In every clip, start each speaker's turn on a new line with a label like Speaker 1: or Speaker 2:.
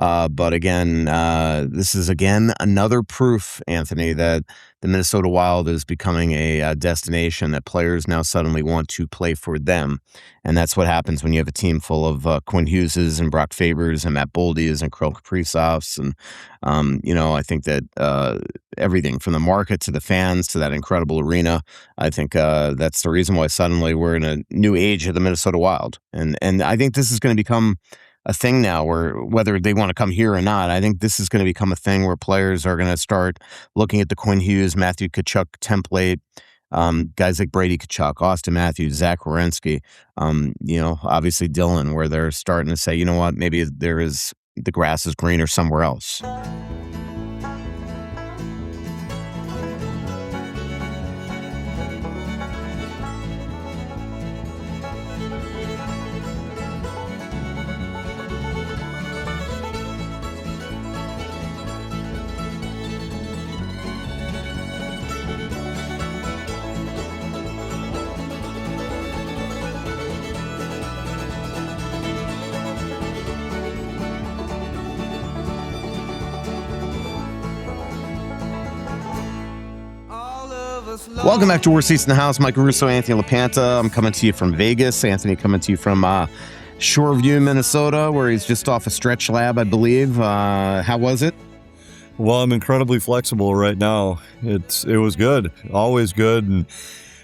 Speaker 1: But again, this is again another proof, Anthony, that the Minnesota Wild is becoming a destination that players now suddenly want to play for them. And that's what happens when you have a team full of Quinn Hugheses and Brock Fabers and Matt Boldy's and Kirill Kaprizovs. And, I think that everything from the market to the fans to that incredible arena, I think that's the reason why suddenly we're in a new age of the Minnesota Wild. And I think this is going to become a thing now where whether they want to come here or not, I think this is going to become a thing where players are going to start looking at the Quinn Hughes, Matthew Tkachuk template, guys like Brady Tkachuk, Austin Matthews, Zach Werenski, obviously Dylan, where they're starting to say, you know what, maybe the grass is greener somewhere else. Welcome back to Worst Seats in the House. Michael Russo, Anthony LaPanta. I'm coming to you from Vegas. Anthony coming to you from Shoreview, Minnesota, where he's just off a stretch lab, I believe. How was it?
Speaker 2: Well, I'm incredibly flexible right now. It was good, always good. And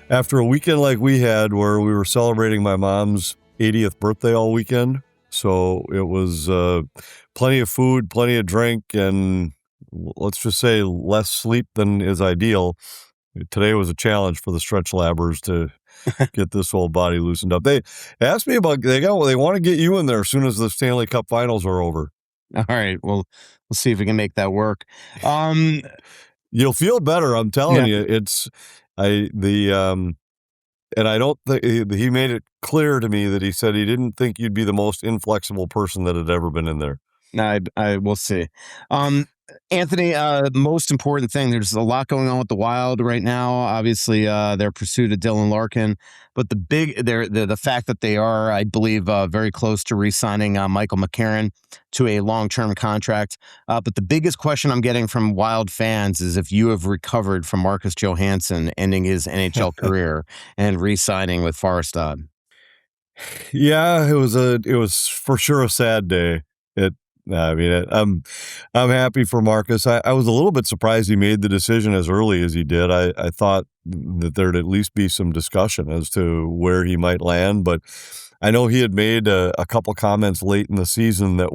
Speaker 2: after a weekend like we had where we were celebrating my mom's 80th birthday all weekend, so it was plenty of food, plenty of drink, and let's just say less sleep than is ideal. Today was a challenge for the stretch labbers to get this whole body loosened up. They asked me about they want to get you in there as soon as the Stanley Cup Finals are over.
Speaker 1: All right, well, we'll see if we can make that work.
Speaker 2: You'll feel better, I'm telling you. And I don't think he made it clear to me that he said he didn't think you'd be the most inflexible person that had ever been in there.
Speaker 1: I will see. Anthony, most important thing, there's a lot going on with the Wild right now. Obviously, their pursuit of Dylan Larkin, but the fact that they are, I believe, very close to re-signing Michael McCarron to a long-term contract. But the biggest question I'm getting from Wild fans is if you have recovered from Marcus Johansson ending his NHL career and re-signing with Farstad.
Speaker 2: Yeah, it was for sure a sad day. I'm happy for Marcus. I was a little bit surprised he made the decision as early as he did. I thought that there'd at least be some discussion as to where he might land, but I know he had made a couple comments late in the season that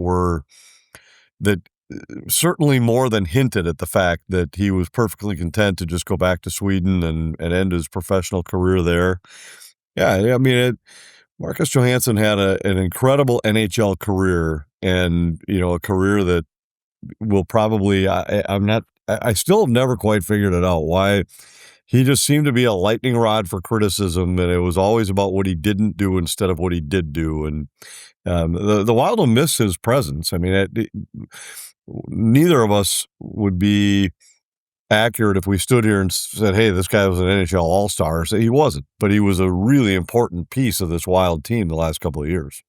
Speaker 2: certainly more than hinted at the fact that he was perfectly content to just go back to Sweden and end his professional career there. Yeah, Marcus Johansson had an incredible NHL career, and a career that will probably I still have never quite figured it out why he just seemed to be a lightning rod for criticism, and it was always about what he didn't do instead of what he did do. And the Wild will miss his presence. Neither of us would be accurate if we stood here and said, hey, this guy was an NHL All-Star. So he wasn't, but he was a really important piece of this Wild team the last couple of years.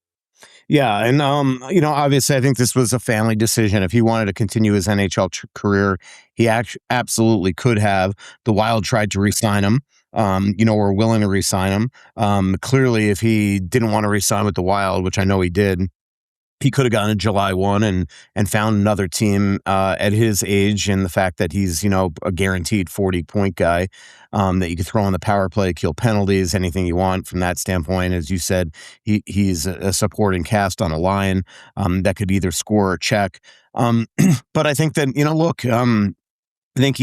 Speaker 1: Yeah, and obviously I think this was a family decision. If he wanted to continue his NHL career, he absolutely could have. The Wild tried to re-sign him, were willing to re-sign him. Clearly, if he didn't want to re-sign with the Wild, which I know he did, he could have gone to July 1 and found another team at his age, and the fact that he's, a guaranteed 40-point guy that you could throw on the power play, kill penalties, anything you want from that standpoint. As you said, he's a supporting cast on a line that could either score or check. But I think that, look, I think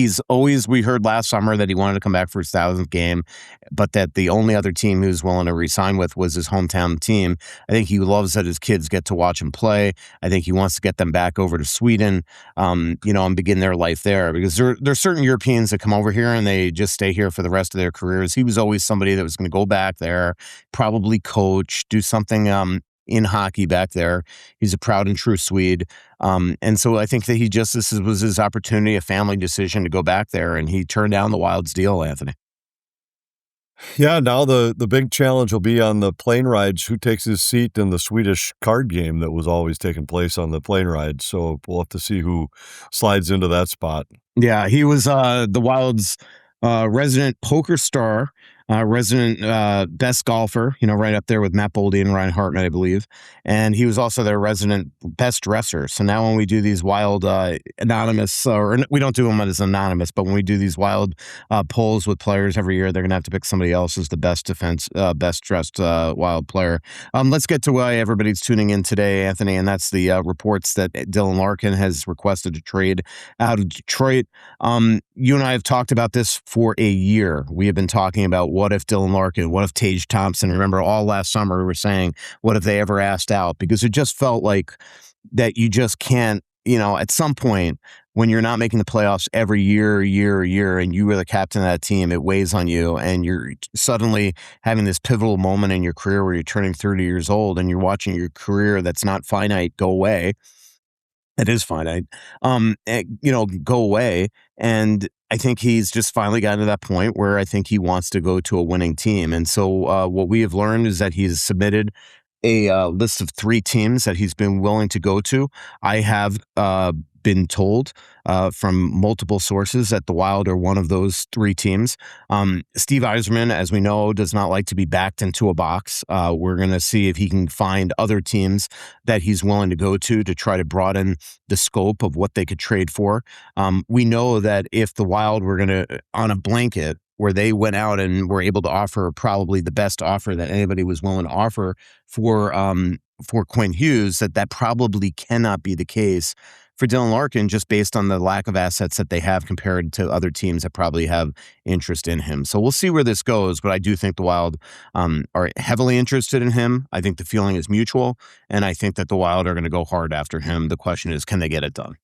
Speaker 1: we heard last summer that he wanted to come back for his 1,000th game, but that the only other team he was willing to re-sign with was his hometown team. I think he loves that his kids get to watch him play. I think he wants to get them back over to Sweden, and begin their life there, because there's certain Europeans that come over here and they just stay here for the rest of their careers. He was always somebody that was going to go back there, probably coach, do something in hockey back there. He's a proud and true Swede. And so I think that this was his opportunity, a family decision to go back there, and he turned down the Wild's deal, Anthony.
Speaker 2: Yeah, now the big challenge will be on the plane rides, who takes his seat in the Swedish card game that was always taking place on the plane ride, so we'll have to see who slides into that spot.
Speaker 1: Yeah, he was the Wild's resident poker star, resident best golfer, right up there with Matt Boldy and Ryan Hartman, I believe. And he was also their resident best dresser. So now when we do these Wild anonymous, or we don't do them as anonymous, but when we do these Wild polls with players every year, they're going to have to pick somebody else as the best dressed Wild player. Let's get to why everybody's tuning in today, Anthony, and that's the reports that Dylan Larkin has requested to trade out of Detroit. You and I have talked about this for a year. We have been talking about what if Dylan Larkin, what if Tage Thompson. Remember, all last summer we were saying, what if they ever asked out? Because it just felt like that you just can't, at some point when you're not making the playoffs every year, and you were the captain of that team, it weighs on you, and you're suddenly having this pivotal moment in your career where you're turning 30 years old and you're watching your career that's not finite go away. It is finite, go away. And I think he's just finally gotten to that point where I think he wants to go to a winning team. And so what we have learned is that he's submitted a list of 3 teams that he's been willing to go to. I have been told from multiple sources that the Wild are one of those 3 teams. Steve Yzerman, as we know, does not like to be backed into a box. We're going to see if he can find other teams that he's willing to go to try to broaden the scope of what they could trade for. We know that if the Wild were going to, on a blanket, where they went out and were able to offer probably the best offer that anybody was willing to offer for Quinn Hughes, that probably cannot be the case for Dylan Larkin, just based on the lack of assets that they have compared to other teams that probably have interest in him. So we'll see where this goes, but I do think the Wild are heavily interested in him. I think the feeling is mutual, and I think that the Wild are going to go hard after him. The question is, can they get it done?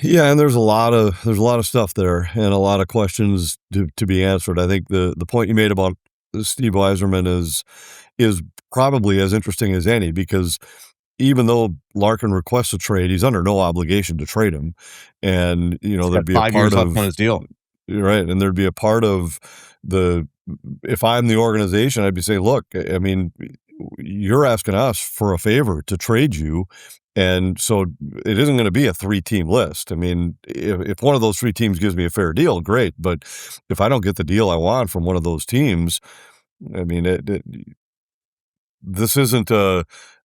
Speaker 2: Yeah, and there's a lot of stuff there and a lot of questions to be answered. I think the point you made about Steve Yzerman is probably as interesting as any, because even though Larkin requests a trade, he's under no obligation to trade him. And, there'd be a
Speaker 1: 5
Speaker 2: part
Speaker 1: years left
Speaker 2: of
Speaker 1: on his deal.
Speaker 2: right, and there'd be a part of if I'm the organization, I'd be saying, look, I mean, you're asking us for a favor to trade you. And so it isn't going to be a 3-team list. I mean, if one of those 3 teams gives me a fair deal, great. But if I don't get the deal I want from one of those teams, I mean, this isn't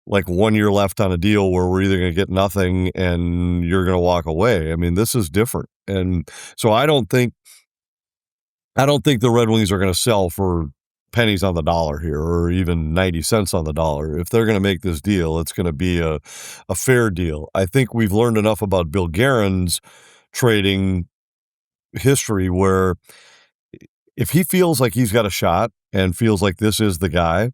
Speaker 2: like 1 year left on a deal where we're either going to get nothing and you're going to walk away. I mean, this is different. And so I don't think the Red Wings are going to sell for pennies on the dollar here, or even 90 cents on the dollar. If they're going to make this deal, it's going to be a fair deal. I think we've learned enough about Bill Guerin's trading history where if he feels like he's got a shot and feels like this is the guy,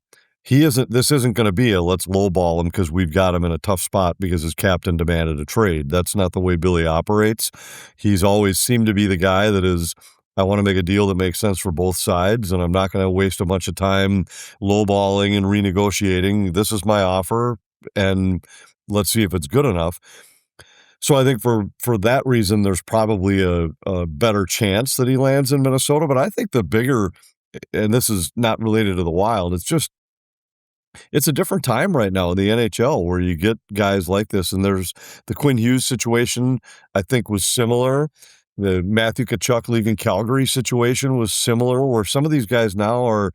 Speaker 2: this isn't going to be a let's lowball him because we've got him in a tough spot because his captain demanded a trade. That's not the way Billy operates. He's always seemed to be the guy that is, I want to make a deal that makes sense for both sides, and I'm not going to waste a bunch of time lowballing and renegotiating. This is my offer, and let's see if it's good enough. So I think for that reason, there's probably a better chance that he lands in Minnesota. But I think the bigger, and this is not related to the Wild, it's a different time right now in the NHL where you get guys like this. And there's the Quinn Hughes situation, I think, was similar. The Matthew Tkachuk leaving Calgary situation was similar, where some of these guys now are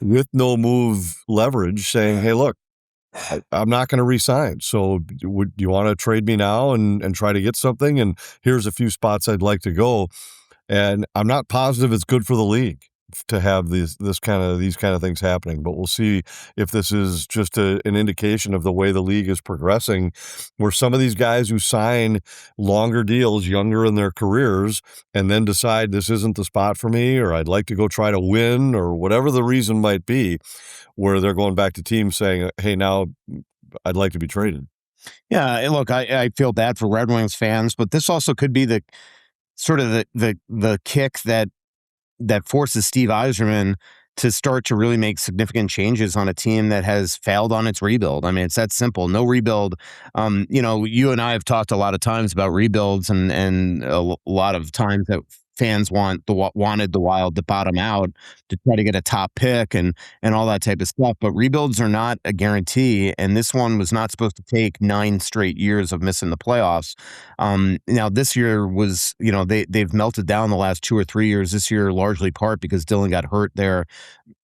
Speaker 2: with no move leverage saying, hey, look, I'm not going to resign. So would you want to trade me now and try to get something? And here's a few spots I'd like to go. And I'm not positive it's good for the league to have these kind of things happening, but we'll see if this is just an indication of the way the league is progressing, where some of these guys who sign longer deals younger in their careers and then decide this isn't the spot for me, or I'd like to go try to win, or whatever the reason might be, where they're going back to teams saying, hey, now I'd like to be traded.
Speaker 1: Yeah, look, I feel bad for Red Wings fans, but this also could be the sort of the kick that forces Steve Yzerman to start to really make significant changes on a team that has failed on its rebuild. I mean, it's that simple. No rebuild. You and I have talked a lot of times about rebuilds, and a lot of times that fans wanted the Wild to bottom out to try to get a top pick and all that type of stuff. But rebuilds are not a guarantee, and this one was not supposed to take 9 straight years of missing the playoffs. Now this year was, they've melted down the last 2 or 3 years. This year, largely part because Dylan got hurt there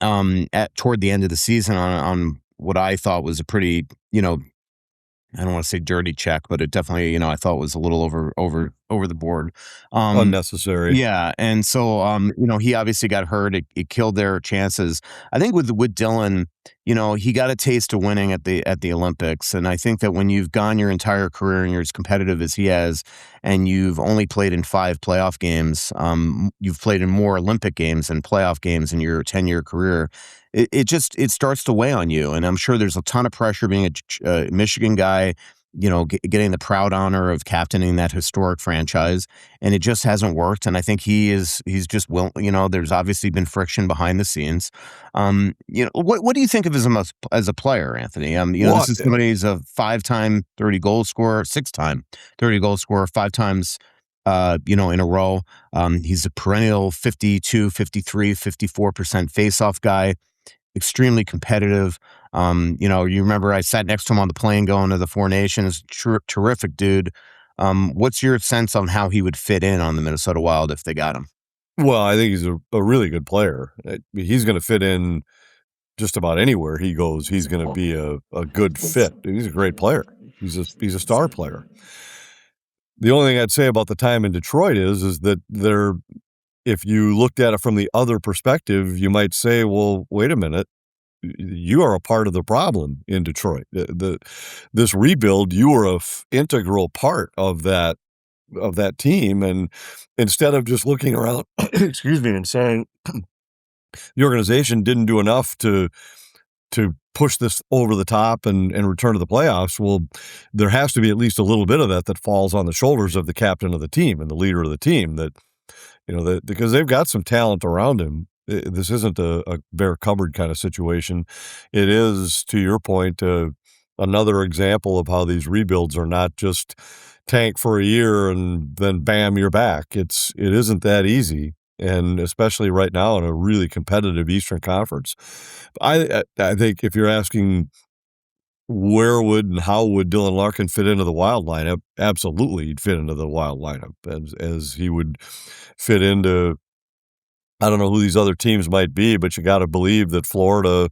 Speaker 1: at toward the end of the season on what I thought was a pretty, I don't want to say dirty check, but it definitely, I thought was a little over the board.
Speaker 2: Unnecessary.
Speaker 1: Yeah, and so, he obviously got hurt. It killed their chances. I think with Dylan, he got a taste of winning at the Olympics, and I think that when you've gone your entire career and you're as competitive as he has, and you've only played in 5 playoff games, you've played in more Olympic games and playoff games in your 10-year career. It starts to weigh on you, and I'm sure there's a ton of pressure being a Michigan guy, getting the proud honor of captaining that historic franchise, and it just hasn't worked. And I think he's just there's obviously been friction behind the scenes. What do you think of him as a player, Anthony?
Speaker 2: Well,
Speaker 1: this is somebody who's a 5-time 30 goal scorer, 6-time 30 goal scorer, 5 times. In a row. He's a perennial 52, 53, 54% faceoff guy, extremely competitive. You remember I sat next to him on the plane going to the Four Nations. Terrific dude. What's your sense on how he would fit in on the Minnesota Wild if they got him?
Speaker 2: well, I think he's a really good player. He's going to fit in just about anywhere he goes. He's going to be a good fit. He's a great player. He's a star player. The only thing I'd say about the time in Detroit is that if you looked at it from the other perspective, you might say, well, wait a minute. You are a part of the problem in Detroit. This rebuild, you were a integral part of that team, and instead of just looking around, excuse me, and saying the organization didn't do enough to push this over the top and return to the playoffs, well, there has to be at least a little bit of that falls on the shoulders of the captain of the team and the leader of the team. Because they've got some talent around him. This isn't a bare cupboard kind of situation. It is, to your point, another example of how these rebuilds are not just tank for a year and then bam, you're back. It isn't that easy, and especially right now in a really competitive Eastern Conference. I think if you're asking where would and how would Dylan Larkin fit into the Wild lineup, absolutely he'd fit into the Wild lineup as he would fit into. I don't know who these other teams might be, but you got to believe that Florida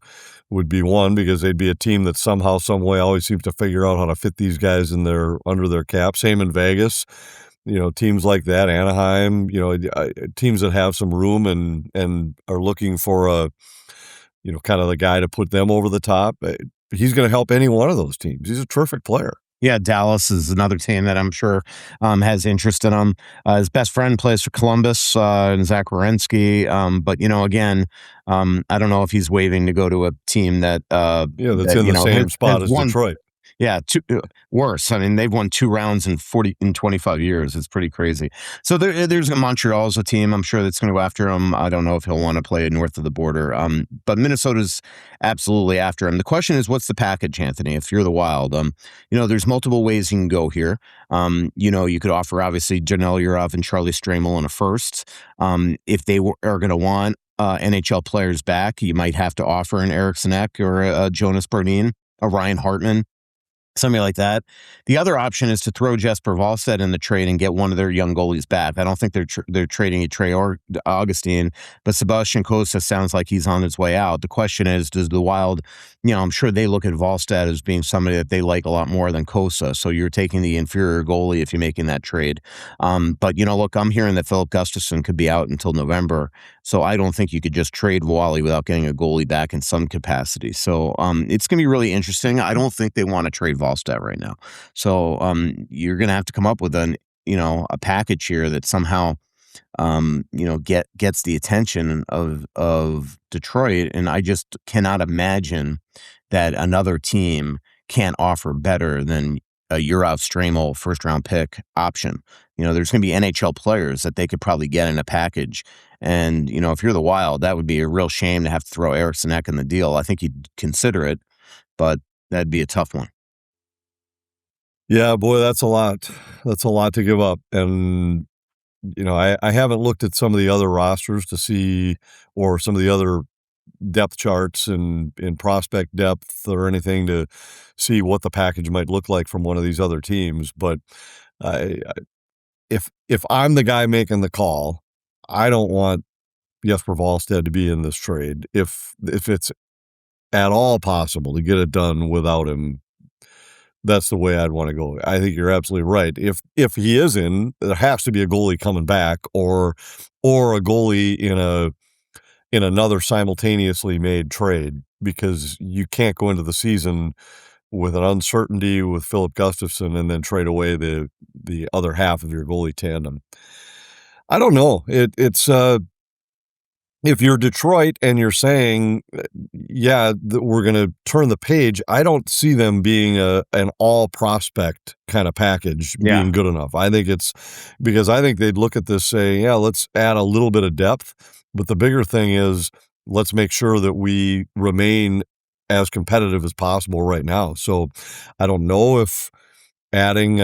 Speaker 2: would be one because they'd be a team that somehow, some way always seems to figure out how to fit these guys under their cap. Same in Vegas, teams like that, Anaheim, teams that have some room and are looking for kind of the guy to put them over the top. He's going to help any one of those teams. He's a terrific player.
Speaker 1: Yeah, Dallas is another team that I'm sure has interest in him. His best friend plays for Columbus, and Zach Werenski. But again, I don't know if he's waving to go to a team that
Speaker 2: that's in the same spot as Detroit.
Speaker 1: Yeah, worse. I mean, they've won 2 rounds in 25 years. It's pretty crazy. So there's Montreal's a team I'm sure that's going to go after him. I don't know if he'll want to play north of the border. But Minnesota's absolutely after him. The question is, what's the package, Anthony? If you're the Wild, there's multiple ways you can go here. You could offer obviously Janelle Urov and Charlie Stramel in a first. If they are going to want NHL players back, you might have to offer an Eric Sinek or a Jonas Brodin, a Ryan Hartman. Something like that. The other option is to throw Jesper Wallstedt in the trade and get one of their young goalies back. I don't think they're trading Trey or Augustine, but Sebastian Cossa sounds like he's on his way out. The question is, does the Wild, I'm sure they look at Wallstedt as being somebody that they like a lot more than Cossa. So you're taking the inferior goalie if you're making that trade. But look, I'm hearing that Philip Gustafsson could be out until November. So I don't think you could just trade Wally without getting a goalie back in some capacity. So it's going to be really interesting. I don't think they want to trade Wallstedt right now. So you're going to have to come up with a package here that somehow gets the attention of Detroit. And I just cannot imagine that another team can't offer better than a Urov Stramel first-round pick option. There's going to be NHL players that they could probably get in a package. And, if you're the Wild, that would be a real shame to have to throw Eric Sinek in the deal. I think you'd consider it, but that'd be a tough one.
Speaker 2: Yeah, boy, that's a lot. That's a lot to give up. And I haven't looked at some of the other rosters to see, or some of the other depth charts and in prospect depth or anything to see what the package might look like from one of these other teams. But I if I'm the guy making the call, I don't want Jesper Wallstedt to be in this trade. If it's at all possible to get it done without him, that's the way I'd want to go. I think you're absolutely right. If he is in, there has to be a goalie coming back, or a goalie in another simultaneously made trade, because you can't go into the season with an uncertainty with Philip Gustafsson and then trade away the other half of your goalie tandem. I don't know. It's if you're Detroit and you're saying, yeah, we're going to turn the page, I don't see them being an all prospect kind of package being good enough. I think it's because I think they'd look at this, say, yeah, let's add a little bit of depth. But the bigger thing is, let's make sure that we remain as competitive as possible right now. So I don't know if adding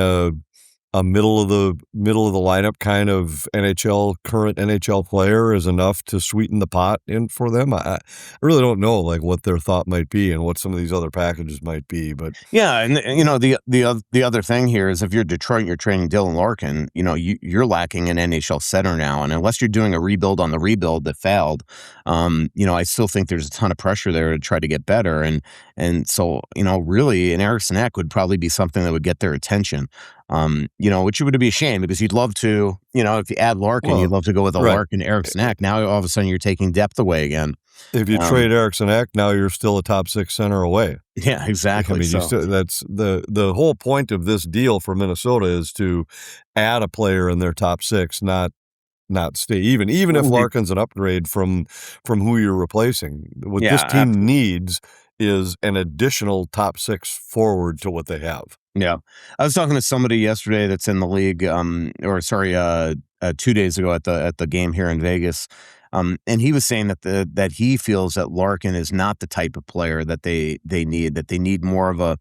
Speaker 2: a middle of the lineup kind of current NHL player is enough to sweeten the pot in for them. I really don't know, like, what their thought might be and what some of these other packages might be. But
Speaker 1: yeah, and the other thing here is, if you're Detroit, you're trading Dylan Larkin. You're lacking an NHL center now, and unless you're doing a rebuild on the rebuild that failed, I still think there's a ton of pressure there to try to get better, and so really, an Eriksson Ek would probably be something that would get their attention. Which would be a shame, because you'd love to, if you add Larkin, you'd love to go with a
Speaker 2: right.
Speaker 1: Larkin Eriksson Ek. Now all of a sudden you're taking depth away again.
Speaker 2: If you trade Eriksson Ek, now you're still a top six center away.
Speaker 1: Yeah, exactly.
Speaker 2: I mean, that's the whole point of this deal for Minnesota, is to add a player in their top six, not stay even if Larkin's an upgrade from who you're replacing. What this team needs is an additional top six forward to what they have.
Speaker 1: Yeah. I was talking to somebody yesterday that's in the league, 2 days ago at the game here in Vegas. And he was saying that he feels that Larkin is not the type of player that they need, that they need more of a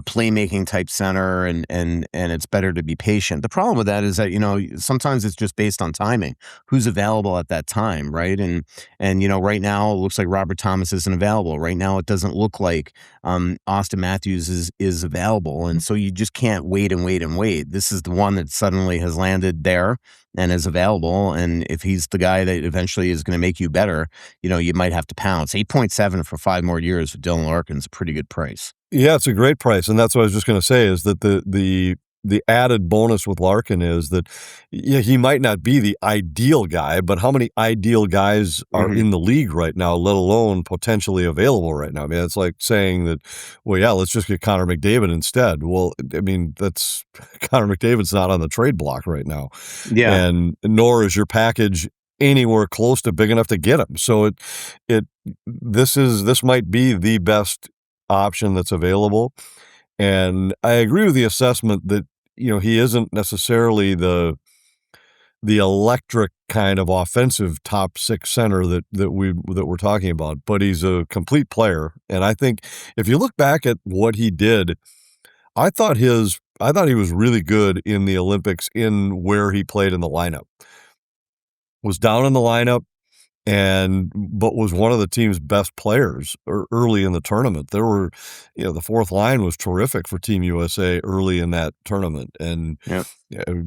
Speaker 1: playmaking type center, and it's better to be patient. The problem with that is that, sometimes it's just based on timing, who's available at that time, right? And right now it looks like Robert Thomas isn't available. Right now it doesn't look like Austin Matthews is available, and so you just can't wait and wait and wait. This is the one that suddenly has landed there and is available, and if he's the guy that eventually is going to make you better, you might have to pounce. 8.7 for 5 more years for Dylan Larkin is a pretty good price.
Speaker 2: Yeah, it's a great price, and that's what I was just going to say, is that the added bonus with Larkin is that, yeah, he might not be the ideal guy, but how many ideal guys are in the league right now, let alone potentially available right now? I mean, it's like saying that, well, yeah, let's just get Connor McDavid instead. Well, I mean, that's Connor McDavid's not on the trade block right now.
Speaker 1: Yeah.
Speaker 2: And nor is your package anywhere close to big enough to get him. So this might be the best option that's available. And I agree with the assessment that, he isn't necessarily the electric kind of offensive top six center that we're talking about, but he's a complete player. And I think if you look back at what he did, I thought he was really good in the Olympics in where he played in the lineup. Was down in the lineup, but was one of the team's best players early in the tournament. There were, the fourth line was terrific for Team USA early in that tournament. And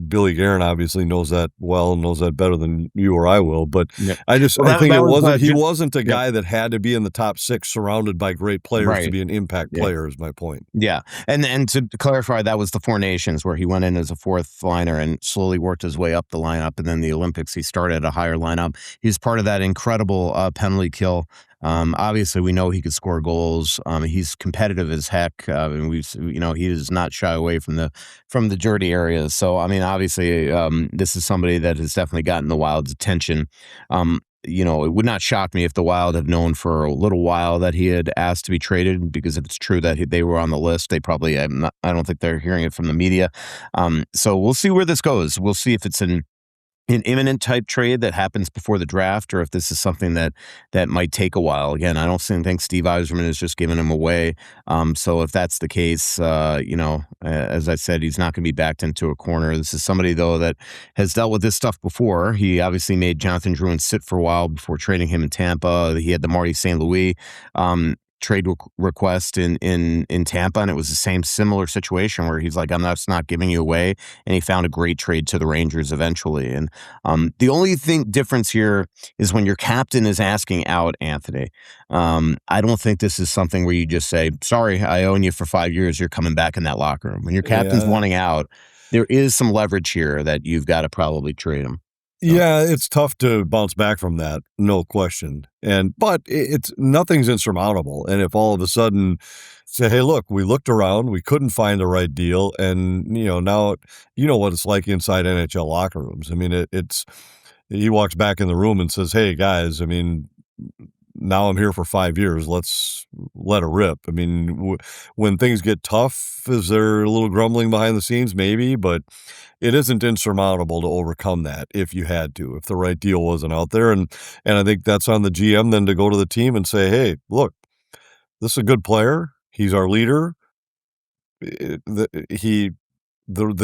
Speaker 2: Billy Guerin obviously knows that well, knows that better than you or I will. But I think he wasn't a guy that had to be in the top six surrounded by great players to be an impact player, is my point.
Speaker 1: Yeah. And to clarify, that was the Four Nations, where he went in as a fourth liner and slowly worked his way up the lineup. And then the Olympics, he started at a higher lineup. He was part of that incredible penalty kill. Obviously, we know he could score goals. He's competitive as heck, and he does not shy away from the dirty areas. So, I mean, obviously, this is somebody that has definitely gotten the Wild's attention. It would not shock me if the Wild have known for a little while that he had asked to be traded, because if it's true that they were on the list, they probably I don't think they're hearing it from the media. So we'll see where this goes. We'll see if it's an imminent type trade that happens before the draft, or if this is something that might take a while. Again, I don't think Steve Yzerman is just giving him away. So if that's the case, as I said, he's not going to be backed into a corner. This is somebody, though, that has dealt with this stuff before. He obviously made Jonathan Drouin sit for a while before trading him in Tampa. He had the Marty St. Louis trade request in Tampa, and it was the same similar situation where he's like, I'm not giving you away, and he found a great trade to the Rangers eventually. And the only difference here is when your captain is asking out, Anthony. I don't think this is something where you just say, sorry, I own you for 5 years, you're coming back in that locker room. When your captain's wanting out, there is some leverage here that you've got to probably trade him.
Speaker 2: Yeah, it's tough to bounce back from that, no question. But it's nothing's insurmountable. And if all of a sudden say, hey, look, we looked around, we couldn't find the right deal, and now you know what it's like inside NHL locker rooms. I mean, it's he walks back in the room and says, hey guys, I mean, now I'm here for 5 years. Let's let it rip. I mean, when things get tough, is there a little grumbling behind the scenes? Maybe, but it isn't insurmountable to overcome that if you had to, if the right deal wasn't out there. And I think that's on the GM then to go to the team and say, hey, look, this is a good player. He's our leader. The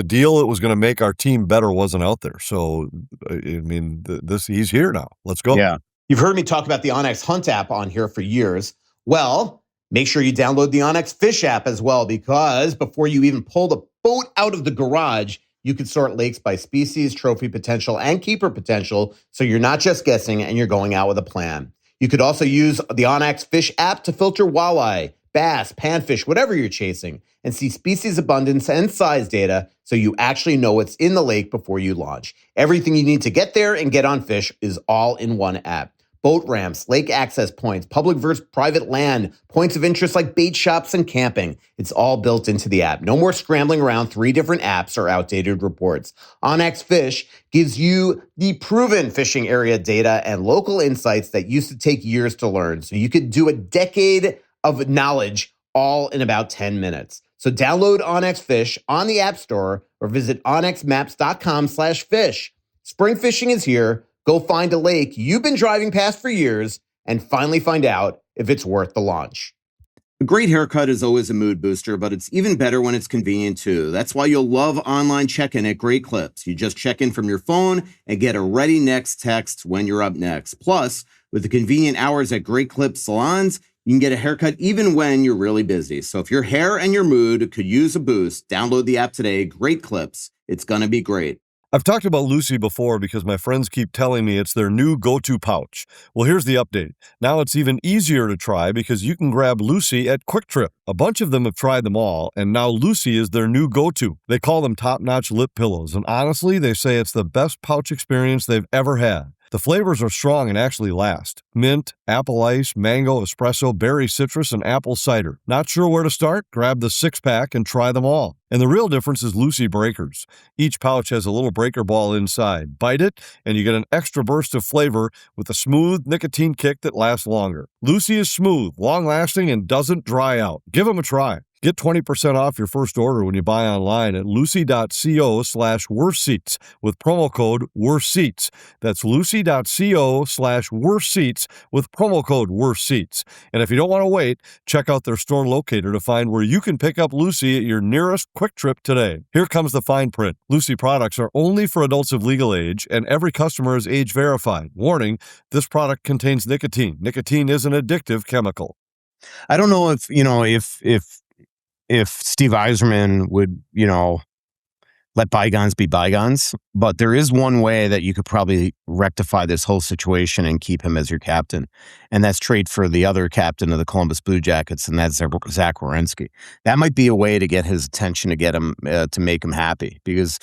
Speaker 2: deal that was going to make our team better wasn't out there. So, I mean, he's here now. Let's go.
Speaker 3: Yeah. You've heard me talk about the Onyx Hunt app on here for years. Well, make sure you download the Onyx Fish app as well, because before you even pull the boat out of the garage, you can sort lakes by species, trophy potential, and keeper potential, so you're not just guessing and you're going out with a plan. You could also use the Onyx Fish app to filter walleye, bass, panfish, whatever you're chasing, and see species abundance and size data so you actually know what's in the lake before you launch. Everything you need to get there and get on fish is all in one app. Boat ramps, lake access points, public versus private land, points of interest like bait shops and camping. It's all built into the app. No more scrambling around 3 different apps or outdated reports. Onyx Fish gives you the proven fishing area data and local insights that used to take years to learn. So you could do a decade of knowledge all in about 10 minutes. So download Onyx Fish on the App Store or visit onyxmaps.com/fish. Spring fishing is here. Go find a lake you've been driving past for years and finally find out if it's worth the launch.
Speaker 1: A great haircut is always a mood booster, but it's even better when it's convenient too. That's why you'll love online check-in at Great Clips. You just check in from your phone and get a ready next text when you're up next. Plus, with the convenient hours at Great Clips salons, you can get a haircut even when you're really busy. So if your hair and your mood could use a boost, download the app today, Great Clips. It's gonna be great.
Speaker 2: I've talked about Lucy before because my friends keep telling me it's their new go-to pouch. Well, here's the update. Now it's even easier to try because you can grab Lucy at Quick Trip. A bunch of them have tried them all, and now Lucy is their new go-to. They call them top-notch lip pillows, and honestly, they say it's the best pouch experience they've ever had. The flavors are strong and actually last. Mint, apple ice, mango, espresso, berry citrus, and apple cider. Not sure where to start? Grab the 6-pack and try them all. And the real difference is Lucy breakers. Each pouch has a little breaker ball inside. Bite it, and you get an extra burst of flavor with a smooth nicotine kick that lasts longer. Lucy is smooth, long-lasting, and doesn't dry out. Give them a try. Get 20% off your first order when you buy online at lucy.co/worstseats with promo code worstseats. That's lucy.co/worstseats with promo code worstseats. And if you don't want to wait, check out their store locator to find where you can pick up Lucy at your nearest Quick Trip today. Here comes the fine print. Lucy products are only for adults of legal age, and every customer is age verified. Warning, this product contains nicotine. Nicotine is an addictive chemical.
Speaker 1: I don't know if Steve Yzerman would, let bygones be bygones, but there is one way that you could probably rectify this whole situation and keep him as your captain, and that's trade for the other captain of the Columbus Blue Jackets, and that's Zach Werenski. That might be a way to get his attention, to get him, to make him happy, because,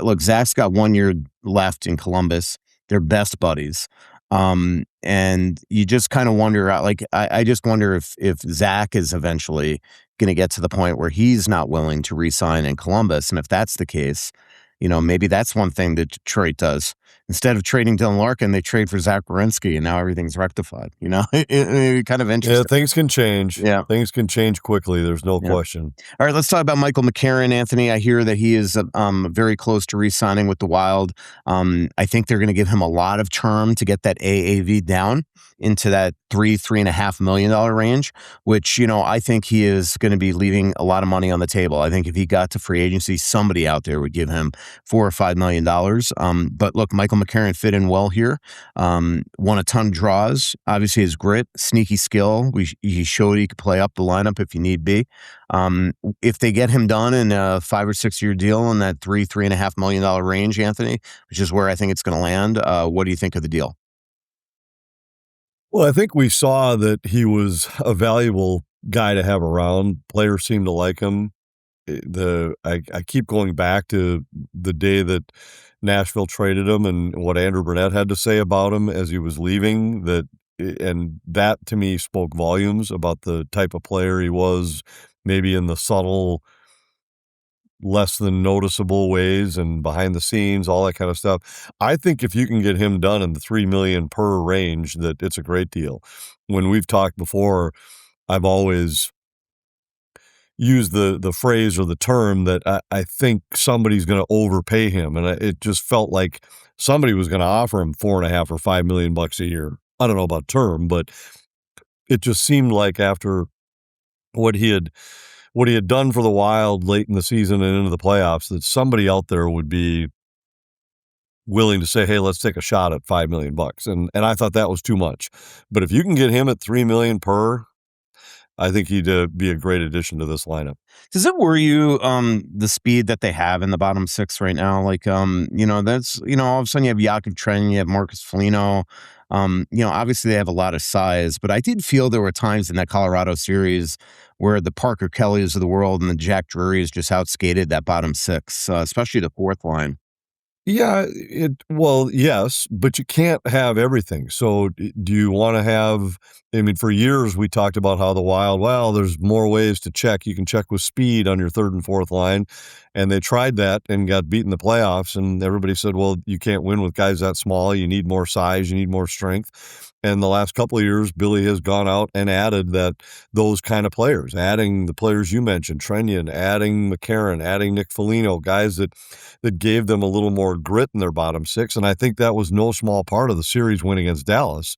Speaker 1: look, Zach's got 1 year left in Columbus. They're best buddies. And you just kind of wonder, I just wonder if Zach is eventually going to get to the point where he's not willing to re-sign in Columbus. And if that's the case, maybe that's one thing that Detroit does. Instead of trading Dylan Larkin, they trade for Zach Werenski, and now everything's rectified. Kind of
Speaker 2: Yeah,
Speaker 1: interesting.
Speaker 2: things can change.
Speaker 1: Yeah.
Speaker 2: Things can change quickly. There's no
Speaker 1: Yeah.
Speaker 2: question.
Speaker 1: All right, let's talk about Michael McCarron, Anthony. I hear that he is very close to re-signing with the Wild. I think they're going to give him a lot of term to get that AAV down into that $3.5 million range, which, I think he is going to be leaving a lot of money on the table. I think if he got to free agency, somebody out there would give him $4 or $5 million. But look, Michael McCarron fit in well here. Won a ton of draws. Obviously, his grit, sneaky skill. He showed he could play up the lineup if you need be. If they get him done in a 5 or 6 year deal in that $3.5 million range, Anthony, which is where I think it's going to land, what do you think of the deal?
Speaker 2: Well, I think we saw that he was a valuable guy to have around. Players seem to like him. I keep going back to the day that Nashville traded him and what Andrew Burnett had to say about him as he was leaving. And that to me spoke volumes about the type of player he was, maybe in the subtle, less than noticeable ways and behind the scenes, all that kind of stuff. I think if you can get him done in the $3 million per range, that it's a great deal. When we've talked before, I've always used the phrase or the term that I think somebody's going to overpay him, and it just felt like somebody was going to offer him $4.5 or $5 million a year. I don't know about term, but it just seemed like after what he had done for the Wild late in the season and into the playoffs, that somebody out there would be willing to say, hey, let's take a shot at $5 million. And I thought that was too much. But if you can get him at $3 million per, I think he'd be a great addition to this lineup.
Speaker 1: Does it worry you, the speed that they have in the bottom six right now? Like, that's, all of a sudden you have Jakub Trennin, you have Marcus Foligno. Obviously they have a lot of size, but I did feel there were times in that Colorado series where the Parker Kellys of the world and the Jack Drurys just outskated that bottom six, especially the fourth line.
Speaker 2: Yeah, well, yes, but you can't have everything. So do you want to have, for years we talked about how the Wild, well, there's more ways to check. You can check with speed on your third and fourth line. And they tried that and got beat in the playoffs. And everybody said, well, you can't win with guys that small. You need more size. You need more strength. And the last couple of years, Billy has gone out and added those kind of players, adding the players you mentioned, Trennian, adding McCarron, adding Nick Foligno, guys that gave them a little more grit in their bottom six. And I think that was no small part of the series win against Dallas.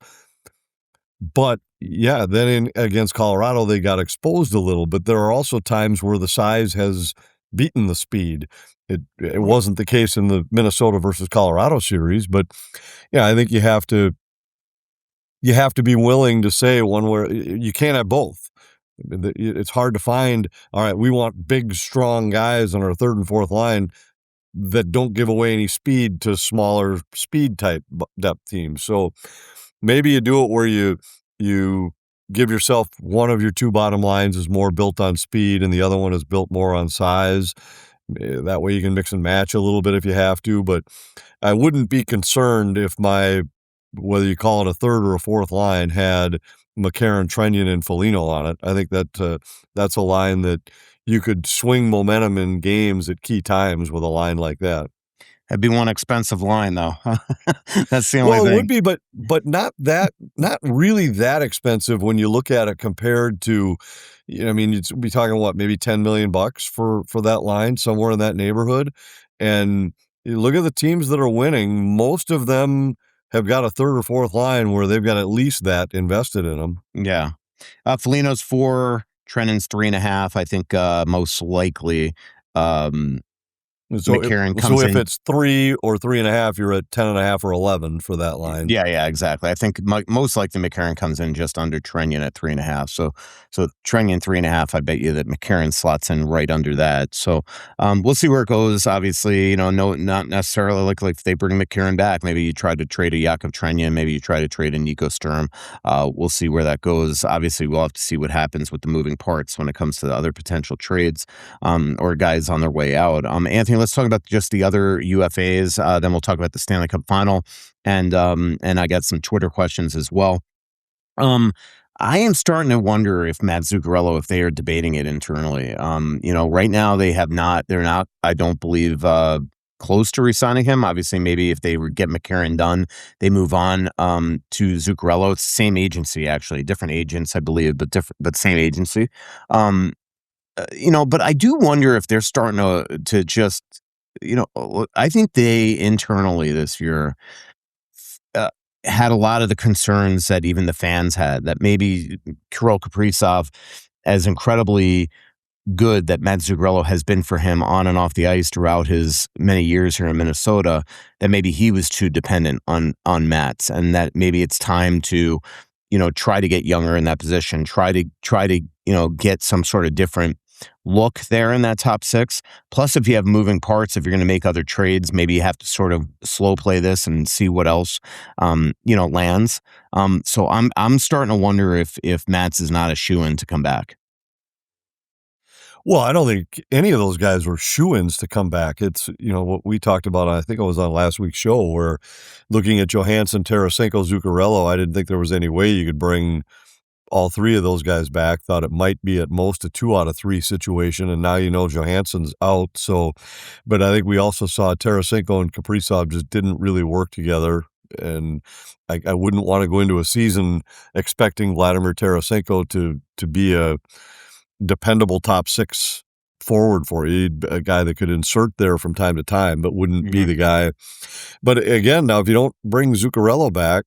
Speaker 2: But yeah, then against Colorado, they got exposed a little, but there are also times where the size has beaten the speed. It wasn't the case in the Minnesota versus Colorado series, but yeah, I think you have to be willing to say one where you can't have both. It's hard to find, all right, we want big, strong guys on our third and fourth line that don't give away any speed to smaller speed type depth teams. So maybe you do it where you give yourself one of your two bottom lines is more built on speed and the other one is built more on size. That way you can mix and match a little bit if you have to, but I wouldn't be concerned if whether you call it a third or a fourth line, had McCarron, Trennian, and Foligno on it. I think that that's a line that you could swing momentum in games at key times with a line like that.
Speaker 1: That'd be one expensive line, though. That's the only thing.
Speaker 2: Well, it would be, but not really that expensive when you look at it compared to, you'd be talking what, maybe $10 million for that line, somewhere in that neighborhood. And you look at the teams that are winning, most of them have got a third or fourth line where they've got at least that invested in them.
Speaker 1: Yeah. Foligno's 4, Trennin's 3.5. I think most likely McCarron comes in.
Speaker 2: So if it's 3 or 3.5, you're at 10.5 or 11 for that line.
Speaker 1: Yeah, exactly. I think most likely McCarron comes in just under Trennian at 3.5. So Trennian 3.5. I bet you that McCarron slots in right under that. So we'll see where it goes. Obviously, not necessarily like if they bring McCarron back. Maybe you try to trade a Jakub Trennian. Maybe you try to trade a Nico Sturm. We'll see where that goes. Obviously, we'll have to see what happens with the moving parts when it comes to the other potential trades or guys on their way out. Anthony, let's talk about just the other UFAs. Then we'll talk about the Stanley Cup Final, and I got some Twitter questions as well. I am starting to wonder if Matt Zuccarello, if they are debating it internally. Right now they're not. I don't believe close to re-signing him. Obviously, maybe if they get McCarron done, they move on to Zuccarello. It's the same agency, actually, different agents, I believe, but same agency. But I do wonder if they're starting to just, I think they internally this year uh, had a lot of the concerns that even the fans had, that maybe Kirill Kaprizov, as incredibly good that Matt Zuccarello has been for him on and off the ice throughout his many years here in Minnesota, that maybe he was too dependent on Matt's, and that maybe it's time to, try to get younger in that position, try to get some sort of different look there in that top six. Plus, if you have moving parts, if you're going to make other trades, maybe you have to sort of slow play this and see what else, lands. So I'm starting to wonder if Matt's is not a shoo-in to come back.
Speaker 2: Well, I don't think any of those guys were shoo-ins to come back. It's, what we talked about, I think it was on last week's show, where looking at Johansson, Tarasenko, Zuccarello, I didn't think there was any way you could bring all three of those guys back. Thought it might be at most a 2 out of 3 situation, and now Johansson's out. So, but I think we also saw Tarasenko and Kaprizov just didn't really work together, and I wouldn't want to go into a season expecting Vladimir Tarasenko to be a dependable top 6 forward for you, a guy that could insert there from time to time, but wouldn't be the guy. But again, now if you don't bring Zuccarello back,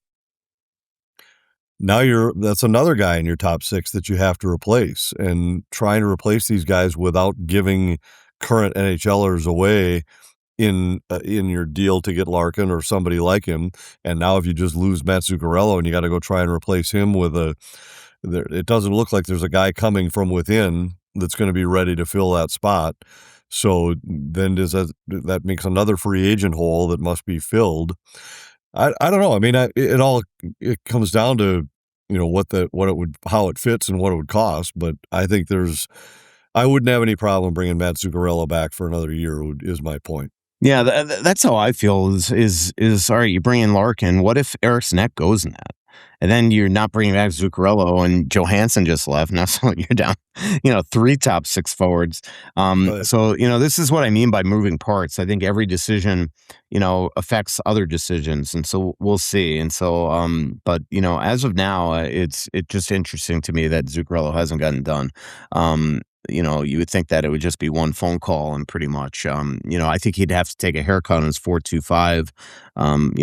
Speaker 2: now that's another guy in your top 6 that you have to replace, and trying to replace these guys without giving current NHLers away in your deal to get Larkin or somebody like him. And now if you just lose Matt Zuccarello and you got to go try and replace him with it doesn't look like there's a guy coming from within that's going to be ready to fill that spot. So then that makes another free agent hole that must be filled. I don't know. I mean, it comes down to, how it fits and what it would cost. But I think I wouldn't have any problem bringing Matt Zuccarello back for another year, is my point.
Speaker 1: Yeah, that's how I feel is all right, you bring in Larkin. What if Eric's neck goes in that? And then you're not bringing back Zuccarello, and Johansson just left. Now so you're down, 3 top 6 forwards. So, this is what I mean by moving parts. I think every decision, affects other decisions. And so we'll see. And so, but, as of now, it's just interesting to me that Zuccarello hasn't gotten done. You would think that it would just be one phone call and pretty much, I think he'd have to take a haircut on his 4.25,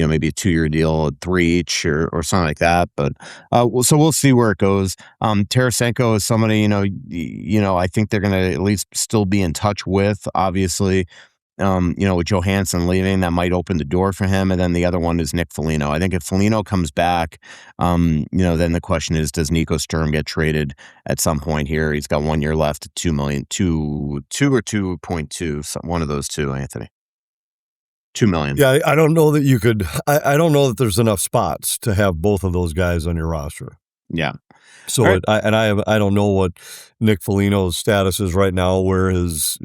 Speaker 1: maybe a 2-year deal, 3 each or something like that. But, so we'll see where it goes. Tarasenko is somebody, I think they're going to at least still be in touch with, obviously. With Johansson leaving, that might open the door for him. And then the other one is Nick Foligno. I think if Foligno comes back, then the question is, does Nico Sturm get traded at some point here? He's got 1 year left at $2 million, 2 or 2.2, one of those two, Anthony. $2 million.
Speaker 2: Yeah, I don't know that you could. I don't know that there's enough spots to have both of those guys on your roster.
Speaker 1: Yeah.
Speaker 2: So right. I don't know what Nick Foligno's status is right now, where his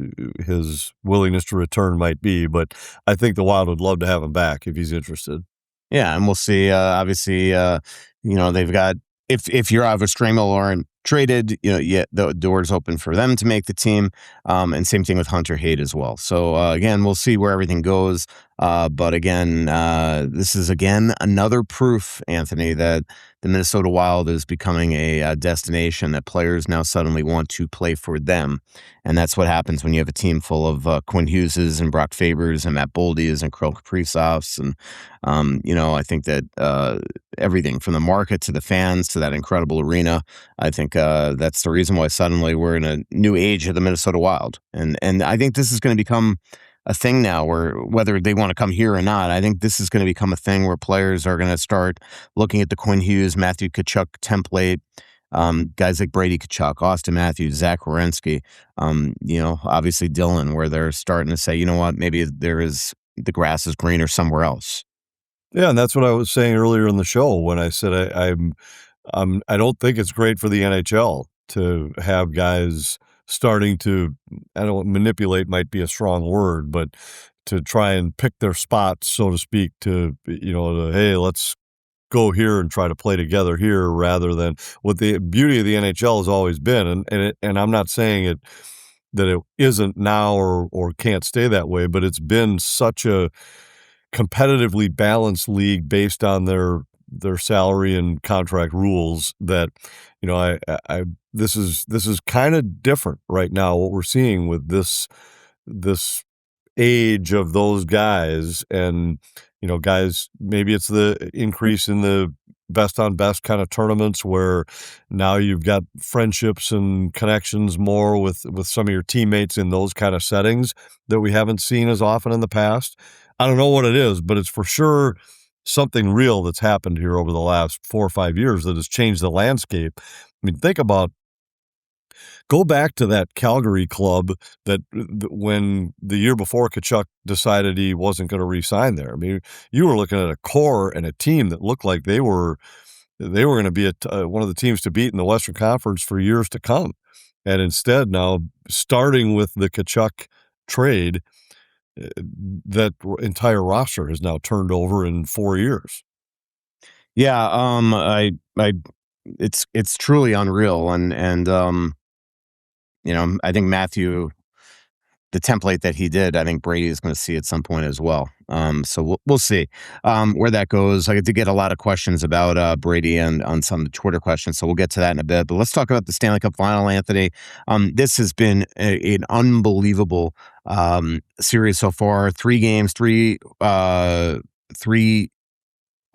Speaker 2: willingness to return might be, but I think the Wild would love to have him back if he's interested.
Speaker 1: Yeah, and we'll see. Obviously, they've got if you're out of Stramel or traded, the door's open for them to make the team. And same thing with Hunter Haight as well. So again, we'll see where everything goes. But again, this is another proof, Anthony, that the Minnesota Wild is becoming a destination that players now suddenly want to play for them. And that's what happens when you have a team full of Quinn Hugheses and Brock Fabers and Matt Boldy's and Kirill Kaprizovs. And, I think that everything from the market to the fans to that incredible arena, I think that's the reason why suddenly we're in a new age of the Minnesota Wild. And I think this is going to become a thing now where whether they want to come here or not, I think this is going to become a thing where players are going to start looking at the Quinn Hughes, Matthew Tkachuk template, guys like Brady Tkachuk, Austin Matthews, Zach Werenski, obviously Dylan, where they're starting to say, you know what, maybe the grass is greener somewhere else.
Speaker 2: Yeah, and that's what I was saying earlier in the show when I said I don't think it's great for the NHL to have guys starting to, manipulate might be a strong word, but to try and pick their spots, so to speak, hey, let's go here and try to play together here, rather than what the beauty of the NHL has always been. And I'm not saying that it isn't now or can't stay that way, but it's been such a competitively balanced league based on their salary and contract rules that, I this is kind of different right now, what we're seeing with this age of those guys. And, guys, maybe it's the increase in the best on best kind of tournaments where now you've got friendships and connections more with some of your teammates in those kind of settings that we haven't seen as often in the past. I don't know what it is, but it's for sure something real that's happened here over the last 4 or 5 years that has changed the landscape. I mean, go back to that Calgary club that when the year before Tkachuk decided he wasn't going to re-sign there. I mean, you were looking at a core and a team that looked like they were going to be one of the teams to beat in the Western Conference for years to come. And instead now, starting with the Tkachuk trade, that entire roster has now turned over in 4 years.
Speaker 1: Yeah, it's truly unreal, and I think Matthew, the template that he did, I think Brady is going to see at some point as well. So we'll see where that goes. I did get a lot of questions about Brady and on some of the Twitter questions, so we'll get to that in a bit. But let's talk about the Stanley Cup Final, Anthony. This has been an unbelievable series so far. 3 games, three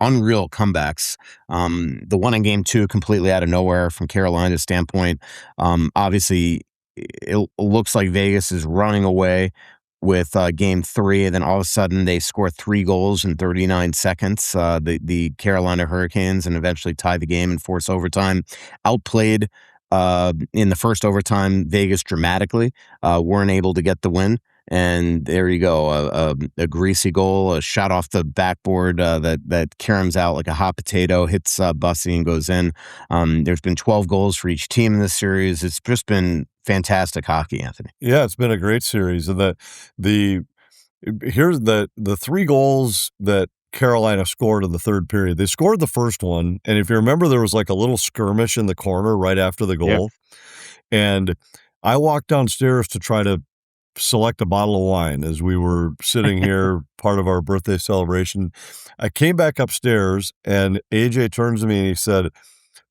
Speaker 1: unreal comebacks. The one in game 2 completely out of nowhere from Carolina's standpoint. Obviously, it looks like Vegas is running away with game 3, and then all of a sudden they score 3 goals in 39 seconds. The Carolina Hurricanes, and eventually tie the game and force overtime. Outplayed in the first overtime Vegas dramatically. Weren't able to get the win. And there you go, a greasy goal, a shot off the backboard that caroms out like a hot potato, hits Bussy and goes in. There's been 12 goals for each team in this series. It's just been fantastic hockey, Anthony.
Speaker 2: Yeah, it's been a great series. And here's the 3 goals that Carolina scored in the third period. They scored the first one, and if you remember, there was like a little skirmish in the corner right after the goal. Yeah. And I walked downstairs to try to select a bottle of wine as we were sitting here, part of our birthday celebration. I came back upstairs, and AJ turns to me and he said,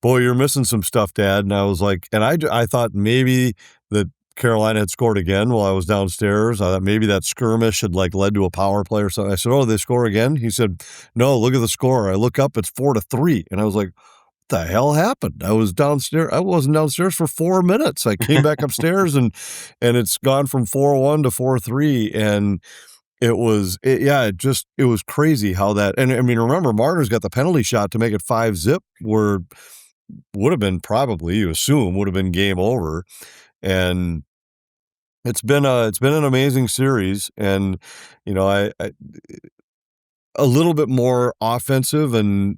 Speaker 2: "Boy, you're missing some stuff, Dad." And I was like, and I thought maybe that Carolina had scored again while I was downstairs. I thought maybe that skirmish had led to a power play or something. I said, "Oh, they score again?" He said, "No, look at the score." I look up, it's 4-3. And I was like, the hell happened? I was downstairs. I wasn't downstairs for 4 minutes. I came back upstairs and it's gone from 4-1 to 4-3. And it was crazy how that, and I mean, remember, Marner's got the penalty shot to make it 5-zip, where would have been probably, you assume, would have been game over. And it's been an amazing series. And, I a little bit more offensive and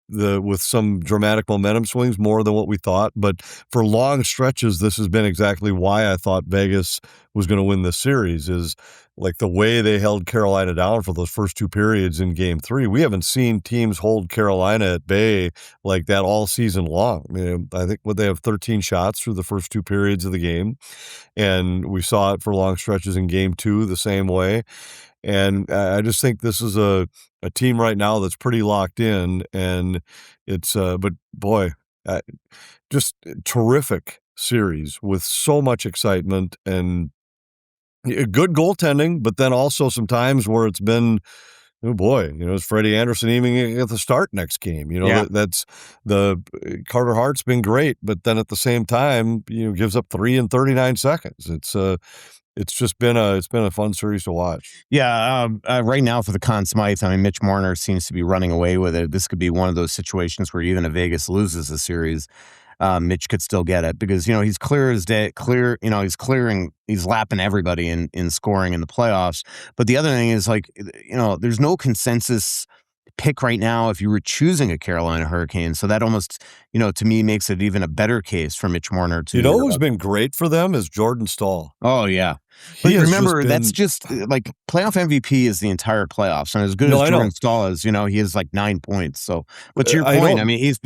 Speaker 2: with some dramatic momentum swings more than what we thought. But for long stretches, this has been exactly why I thought Vegas was going to win this series, is like the way they held Carolina down for those first 2 periods in game 3. We haven't seen teams hold Carolina at bay like that all season long. I mean, I think they have 13 shots through the first 2 periods of the game. And we saw it for long stretches in game 2 the same way. And I just think this is a team right now that's pretty locked in, and it's but boy, just terrific series with so much excitement and good goaltending, but then also some times where it's been, oh boy, is Freddie Anderson even at the start next game? That's the Carter Hart's been great, but then at the same time, gives up 3 in 39 seconds. It's just been a fun series to watch.
Speaker 1: Yeah, right now for the Conn Smythe, I mean, Mitch Marner seems to be running away with it. This could be one of those situations where even if Vegas loses the series, Mitch could still get it because he's clear as day. He's lapping everybody in scoring in the playoffs. But the other thing is there's no consensus pick right now if you were choosing a Carolina Hurricane. So that almost, to me makes it even a better case for Mitch Marner to.
Speaker 2: Who's been great for them is Jordan Staal.
Speaker 1: Oh yeah. But remember, that's just like playoff MVP is the entire playoffs, and as good as Jordan Staal is, he has 9 points. So, but to your point, I mean, he's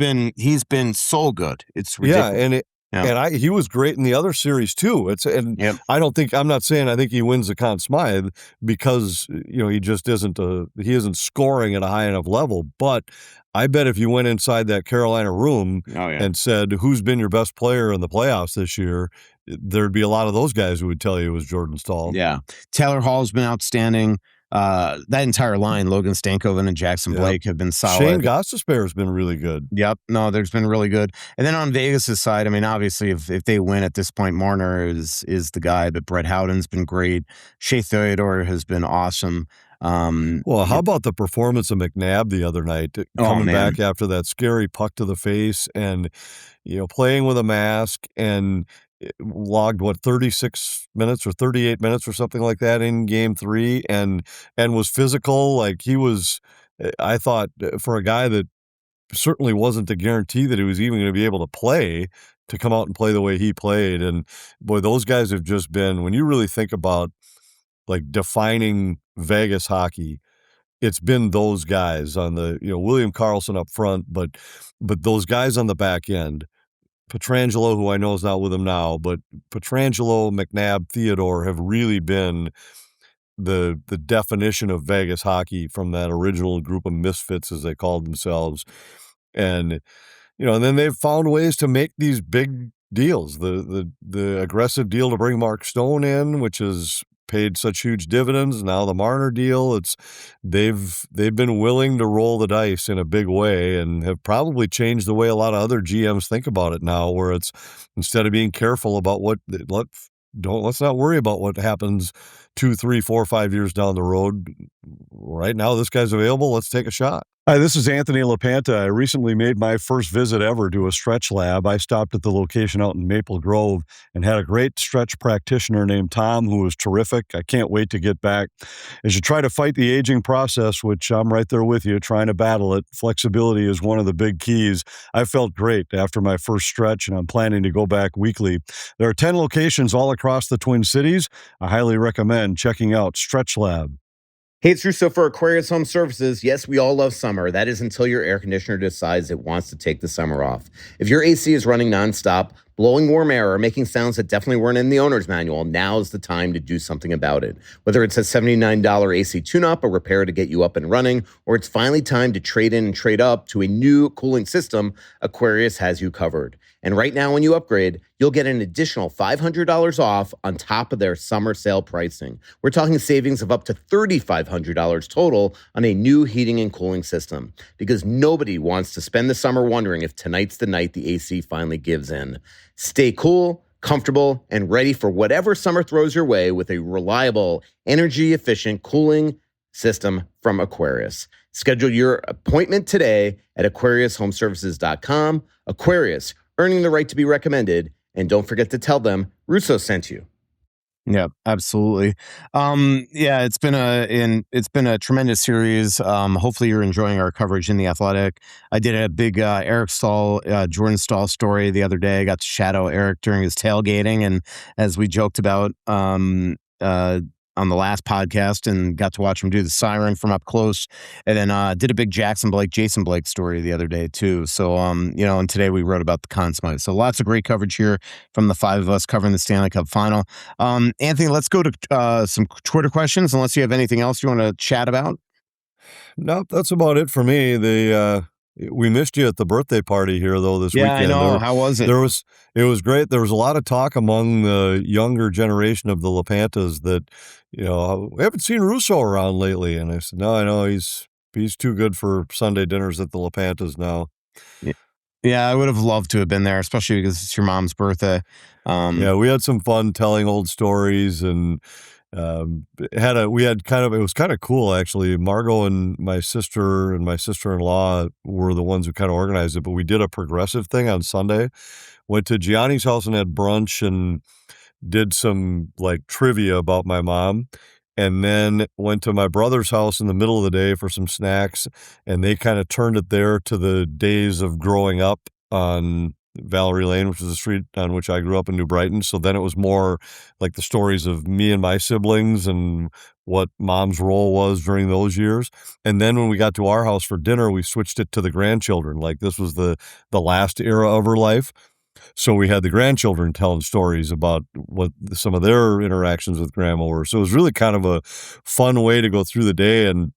Speaker 1: been so good. It's ridiculous.
Speaker 2: Yeah,
Speaker 1: Yeah.
Speaker 2: And he was great in the other series too.
Speaker 1: Yep.
Speaker 2: I'm not saying I think he wins the Conn Smythe because he just he isn't scoring at a high enough level. But I bet if you went inside that Carolina room
Speaker 1: Oh, yeah.
Speaker 2: and said, who's been your best player in the playoffs this year, there'd be a lot of those guys who would tell you it was Jordan Staal.
Speaker 1: Yeah. Taylor Hall's been outstanding. That entire line, Logan Stankoven and Jackson Blake have been solid.
Speaker 2: Shane Gostisbehere has been really good.
Speaker 1: Yep. No, there's been really good. And then on Vegas' side, I mean, obviously, if they win at this point, Marner is the guy, but Brett Howden's been great. Shea Theodore has been awesome.
Speaker 2: Well, how about the performance of McNabb the other night, coming back after that scary puck to the face and, playing with a mask and logged 36 minutes or 38 minutes or something like that in game 3 and was physical. Like he was, I thought, for a guy that certainly wasn't the guarantee that he was even going to be able to play, to come out and play the way he played. And boy, those guys have just been, when you really think about like defining Vegas hockey, it's been those guys on the, William Karlsson up front, but those guys on the back end. Pietrangelo, who I know is not with him now, but Pietrangelo, McNabb, Theodore have really been the definition of Vegas hockey from that original group of misfits, as they called themselves. And, and then they've found ways to make these big deals. The aggressive deal to bring Mark Stone in, which has paid such huge dividends. Now the Marner deal, they've been willing to roll the dice in a big way and have probably changed the way a lot of other GMs think about it now, where it's, instead of being careful about let's not worry about what happens 2, 3, 4, 5 years down the road. Right now, this guy's available. Let's take a shot.
Speaker 4: Hi, this is Anthony LaPanta. I recently made my first visit ever to a stretch lab. I stopped at the location out in Maple Grove and had a great stretch practitioner named Tom, who was terrific. I can't wait to get back. As you try to fight the aging process, which I'm right there with you, trying to battle it, flexibility is one of the big keys. I felt great after my first stretch, and I'm planning to go back weekly. There are 10 locations all across the Twin Cities. I highly recommend checking out Stretch Lab.
Speaker 3: Hey, it's Russo for Aquarius Home Services. Yes, we all love summer. That is until your air conditioner decides it wants to take the summer off. If your AC is running nonstop, blowing warm air, or making sounds that definitely weren't in the owner's manual, now's the time to do something about it. Whether it's a $79 AC tune-up, a repair to get you up and running, or it's finally time to trade in and trade up to a new cooling system, Aquarius has you covered. And right now, when you upgrade, you'll get an additional $500 off on top of their summer sale pricing. We're talking savings of up to $3,500 total on a new heating and cooling system, because nobody wants to spend the summer wondering if tonight's the night the AC finally gives in. Stay cool, comfortable, and ready for whatever summer throws your way with a reliable, energy-efficient cooling system from Aquarius. Schedule your appointment today at AquariusHomeservices.com. Aquarius, earning the right to be recommended. And don't forget to tell them Russo sent you.
Speaker 1: Yeah, absolutely. It's been a tremendous series. Hopefully you're enjoying our coverage in The Athletic. I did a big Eric Staal, Jordan Staal story the other day. I got to shadow Eric during his tailgating, and as we joked about on the last podcast, and got to watch him do the siren from up close, and then did a big Jason Blake story the other day too. So and today we wrote about the Conn Smythe. So lots of great coverage here from the five of us covering the Stanley Cup Final. Anthony, let's go to some Twitter questions, unless you have anything else you want to chat about.
Speaker 2: Nope, that's about it for me. We missed you at the birthday party here, though, this weekend.
Speaker 1: Yeah, I know. How was it?
Speaker 2: It was great. There was a lot of talk among the younger generation of the LaPantas that, we haven't seen Russo around lately. And I said, no, I know he's too good for Sunday dinners at the LaPantas now.
Speaker 1: Yeah, I would have loved to have been there, especially because it's your mom's birthday.
Speaker 2: We had some fun telling old stories, and it was kind of cool, actually. Margot and my sister-in-law were the ones who kind of organized it, but we did a progressive thing on Sunday. Went to Gianni's house and had brunch and did some like trivia about my mom, and then went to my brother's house in the middle of the day for some snacks, and they kind of turned it there to the days of growing up on Valerie Lane, which is the street on which I grew up in New Brighton. So then it was more like the stories of me and my siblings and what mom's role was during those years. And then when we got to our house for dinner, we switched it to the grandchildren. Like this was the last era of her life. So we had the grandchildren telling stories about what some of their interactions with grandma were. So it was really kind of a fun way to go through the day. And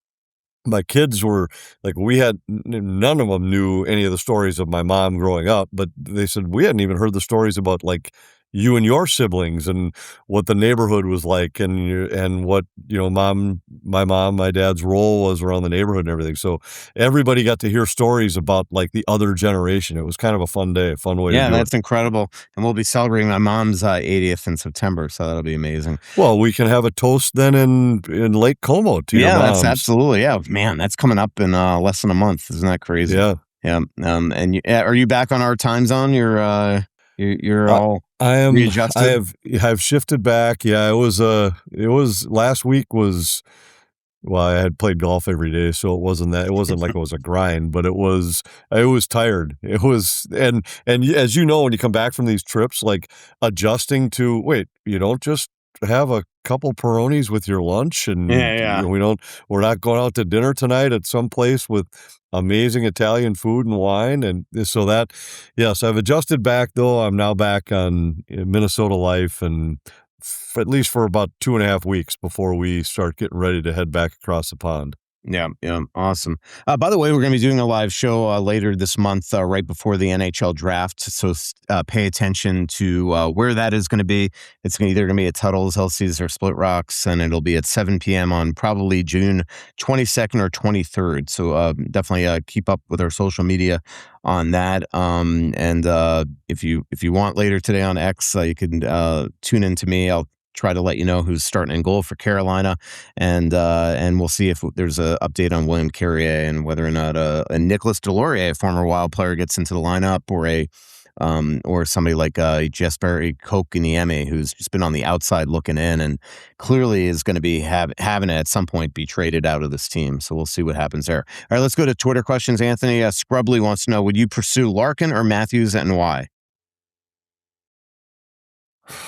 Speaker 2: my kids were like, we had none of them knew any of the stories of my mom growing up, but they said we hadn't even heard the stories about like you and your siblings and what the neighborhood was like and what, my dad's role was around the neighborhood and everything. So everybody got to hear stories about like the other generation. It was kind of a fun day, a fun way to
Speaker 1: Yeah,
Speaker 2: do it.
Speaker 1: that's incredible. And we'll be celebrating my mom's 80th in September, so that'll be amazing.
Speaker 2: Well, we can have a toast then in Lake Como to your
Speaker 1: Yeah, that's
Speaker 2: mom's.
Speaker 1: absolutely. Yeah, man, that's coming up in less than a month. Isn't that crazy?
Speaker 2: Yeah.
Speaker 1: Yeah. Are you back on our time zone? You're
Speaker 2: I
Speaker 1: all
Speaker 2: I am
Speaker 1: readjusted.
Speaker 2: I've shifted back. Yeah, it was last week was well, I had played golf every day, so it wasn't like it was a grind, but I was tired. It was as you know, when you come back from these trips, like adjusting to, wait, you don't just have a couple Peronis with your lunch and
Speaker 1: Yeah, yeah.
Speaker 2: we're not going out to dinner tonight at some place with amazing Italian food and wine. And so yes, I've adjusted back though. I'm now back on Minnesota life and at least for about 2.5 weeks before we start getting ready to head back across the pond.
Speaker 1: Yeah, yeah, awesome. By the way, we're going to be doing a live show later this month, right before the NHL draft. So pay attention to where that is going to be. It's either going to be at Tuttle's, LC's, or Split Rocks, and it'll be at 7 p.m. on probably June 22nd or 23rd. So definitely keep up with our social media on that. And if you want later today on X, you can tune in to me. I'll try to let you know who's starting in goal for Carolina, and we'll see if there's an update on William Carrier and whether or not a Nicholas Delorier, a former Wild player, gets into the lineup, or somebody like Jesperi Kotkaniemi, who's just been on the outside looking in and clearly is going to be having to at some point be traded out of this team. So we'll see what happens there. All right, let's go to Twitter questions. Anthony Scrubbly wants to know: would you pursue Larkin or Matthews, and why?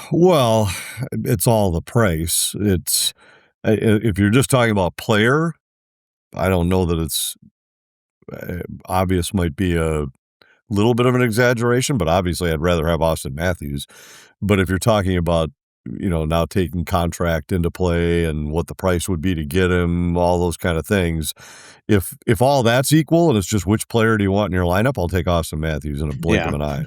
Speaker 2: Well, it's all the price. If you're just talking about player, I don't know that it's obvious might be a little bit of an exaggeration, but obviously I'd rather have Austin Matthews. But if you're talking about, now taking contract into play and what the price would be to get him, all those kind of things, if all that's equal and it's just which player do you want in your lineup, I'll take Austin Matthews in a blink of an eye.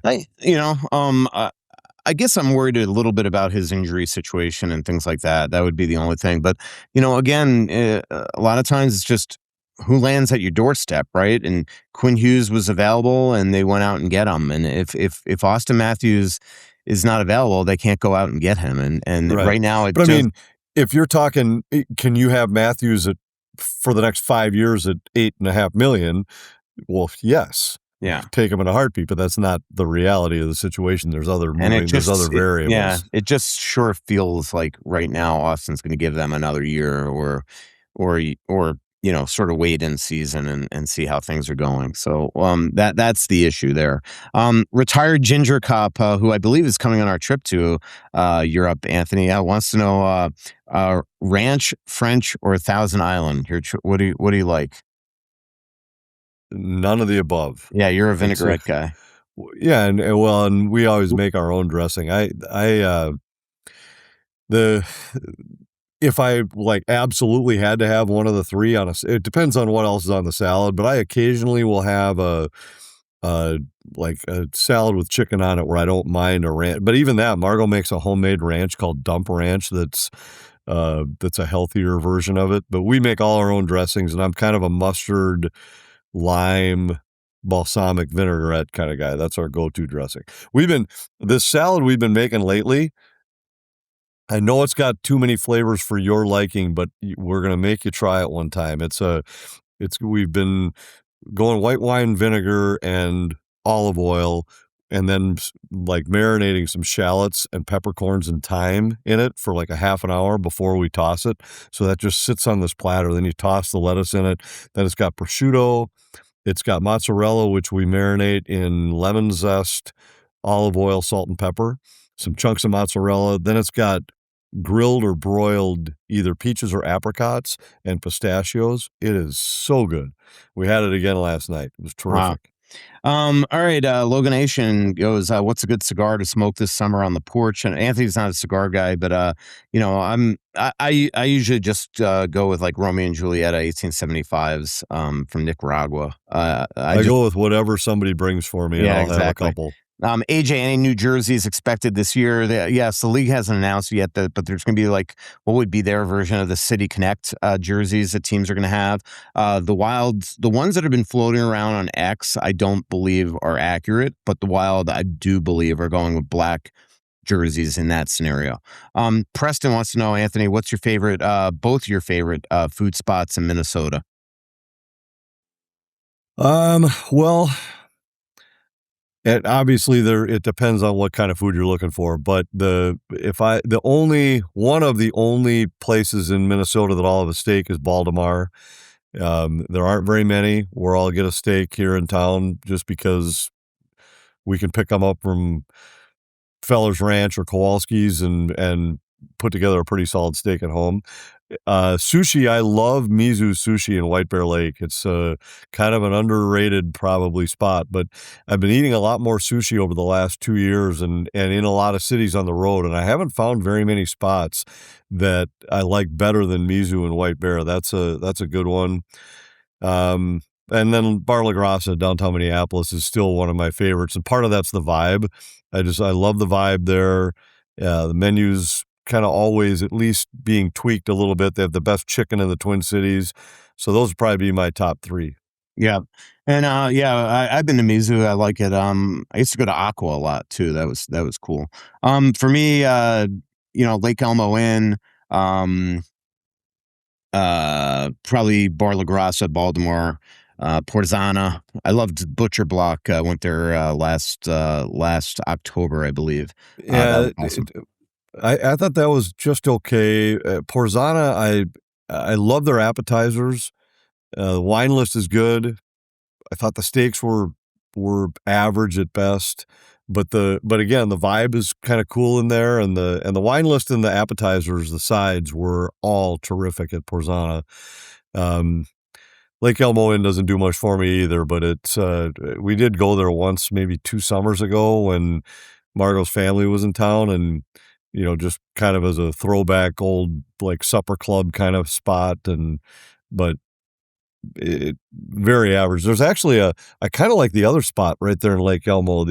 Speaker 1: I guess I'm worried a little bit about his injury situation and things like that. That would be the only thing. But, again, a lot of times it's just who lands at your doorstep, right? And Quinn Hughes was available and they went out and get him. And if Austin Matthews is not available, they can't go out and get him. And
Speaker 2: Right.
Speaker 1: right now,
Speaker 2: But I mean, if you're talking, can you have Matthews for the next 5 years at $8.5 million? Well, yes.
Speaker 1: yeah.
Speaker 2: Take him in a heartbeat, but that's not the reality of the situation. There's other there's other variables.
Speaker 1: Yeah, it just sure feels like right now Austin's going to give them another year, or sort of wait in season and see how things are going. So that's the issue there. Retired Ginger Cop, who I believe is coming on our trip to Europe, Anthony, wants to know ranch, French, or Thousand Island. What do you like?
Speaker 2: None of the above.
Speaker 1: Yeah, you're a vinaigrette guy.
Speaker 2: Yeah, and we always make our own dressing. If I like absolutely had to have one of the three it depends on what else is on the salad, but I occasionally will have a salad with chicken on it where I don't mind a ranch. But even that, Margot makes a homemade ranch called Dump Ranch that's a healthier version of it. But we make all our own dressings, and I'm kind of a mustard, lime, balsamic vinaigrette kind of guy. That's our go-to dressing. This salad we've been making lately, I know it's got too many flavors for your liking, but we're going to make you try it one time. We've been going white wine vinegar and olive oil, and then like marinating some shallots and peppercorns and thyme in it for like a half an hour before we toss it. So that just sits on this platter. Then you toss the lettuce in it. Then it's got prosciutto. It's got mozzarella, which we marinate in lemon zest, olive oil, salt, and pepper, some chunks of mozzarella. Then it's got grilled or broiled either peaches or apricots and pistachios. It is so good. We had it again last night. It was terrific.
Speaker 1: Wow. All right. Logan Nation goes, what's a good cigar to smoke this summer on the porch? And Anthony's not a cigar guy, but I usually just go with like Romeo and Julieta 1875s from Nicaragua.
Speaker 2: I go with whatever somebody brings for me, and I'll have a couple.
Speaker 1: AJ, any New Jersey is expected this year. Yes, the league hasn't announced yet that, but there's going to be like what would be their version of the City Connect jerseys that teams are going to have. The ones that have been floating around on X, I don't believe are accurate, but the Wild, I do believe, are going with black jerseys in that scenario. Preston wants to know, Anthony, what's your favorite, both your favorite food spots in Minnesota?
Speaker 2: Well, obviously it depends on what kind of food you're looking for, but one of the only places in Minnesota that I'll have a steak is Baltimore. There aren't very many where I'll get a steak here in town just because we can pick them up from Feller's Ranch or Kowalski's and put together a pretty solid steak at home. Sushi, I love Mizu Sushi in White Bear Lake. It's kind of an underrated probably spot, but I've been eating a lot more sushi over the last 2 years and in a lot of cities on the road, and I haven't found very many spots that I like better than Mizu and White Bear. That's a good one. And then Bar La Grassa, downtown Minneapolis, is still one of my favorites, and part of that's the vibe. I love the vibe there. The menu's kind of always at least being tweaked a little bit. They have the best chicken in the Twin Cities. So those would probably be my top 3.
Speaker 1: Yeah. And I've been to Mizu. I like it. I used to go to Aqua a lot too. That was cool. For me, Lake Elmo Inn, probably Bar La Grassa, Baltimore, Porzana. I loved Butcher Block. Went there last October, I believe.
Speaker 2: Yeah,
Speaker 1: awesome.
Speaker 2: I thought that was just okay. Porzana, I love their appetizers. The wine list is good. I thought the steaks were average at best, but again, the vibe is kind of cool in there, and the wine list and the appetizers, the sides were all terrific at Porzana. Lake Elmo Inn doesn't do much for me either, but it's we did go there once, maybe 2 summers ago when Margot's family was in town, and just kind of as a throwback old like supper club kind of spot, but very average. There's actually I kind of like the other spot right there in Lake Elmo.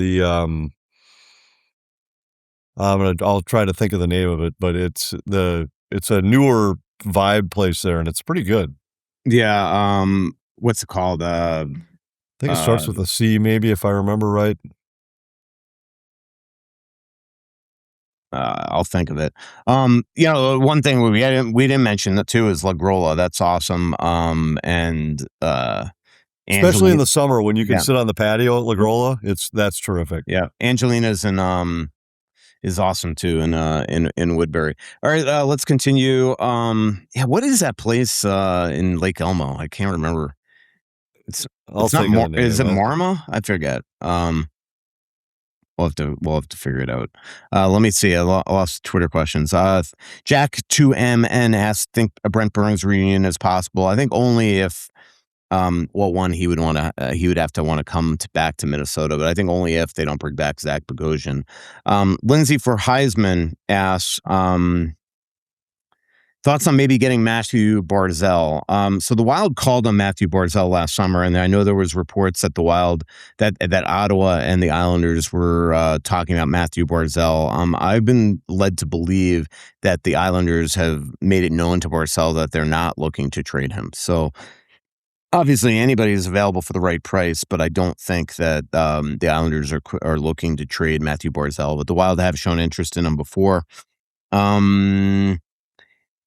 Speaker 2: I'll try to think of the name of it, but it's a newer vibe place there, and it's pretty good.
Speaker 1: Yeah. What's it called?
Speaker 2: I think it starts with a C, maybe, if I remember right.
Speaker 1: I'll think of it. One thing we didn't mention that too is La Grolla. That's awesome. And
Speaker 2: especially in the summer when you can sit on the patio at La Grolla, that's terrific.
Speaker 1: Yeah, Angelina's is awesome too in Woodbury. All right, let's continue. What is that place in Lake Elmo? I can't remember. It's not is it Marma? I forget. We'll have to figure it out. Let me see. I lost Twitter questions. Jack 2MN asked, think a Brent Burns reunion is possible. I think only if, he would have to want to come back to Minnesota, but I think only if they don't bring back Zach Bogosian. Lindsay for Heisman asks, thoughts on maybe getting Matthew Barzal. So the Wild called on Matthew Barzal last summer, and I know there was reports that the Wild, that Ottawa and the Islanders were talking about Matthew Barzal. I've been led to believe that the Islanders have made it known to Barzal that they're not looking to trade him. So obviously anybody is available for the right price, but I don't think that the Islanders are looking to trade Matthew Barzal. But the Wild have shown interest in him before.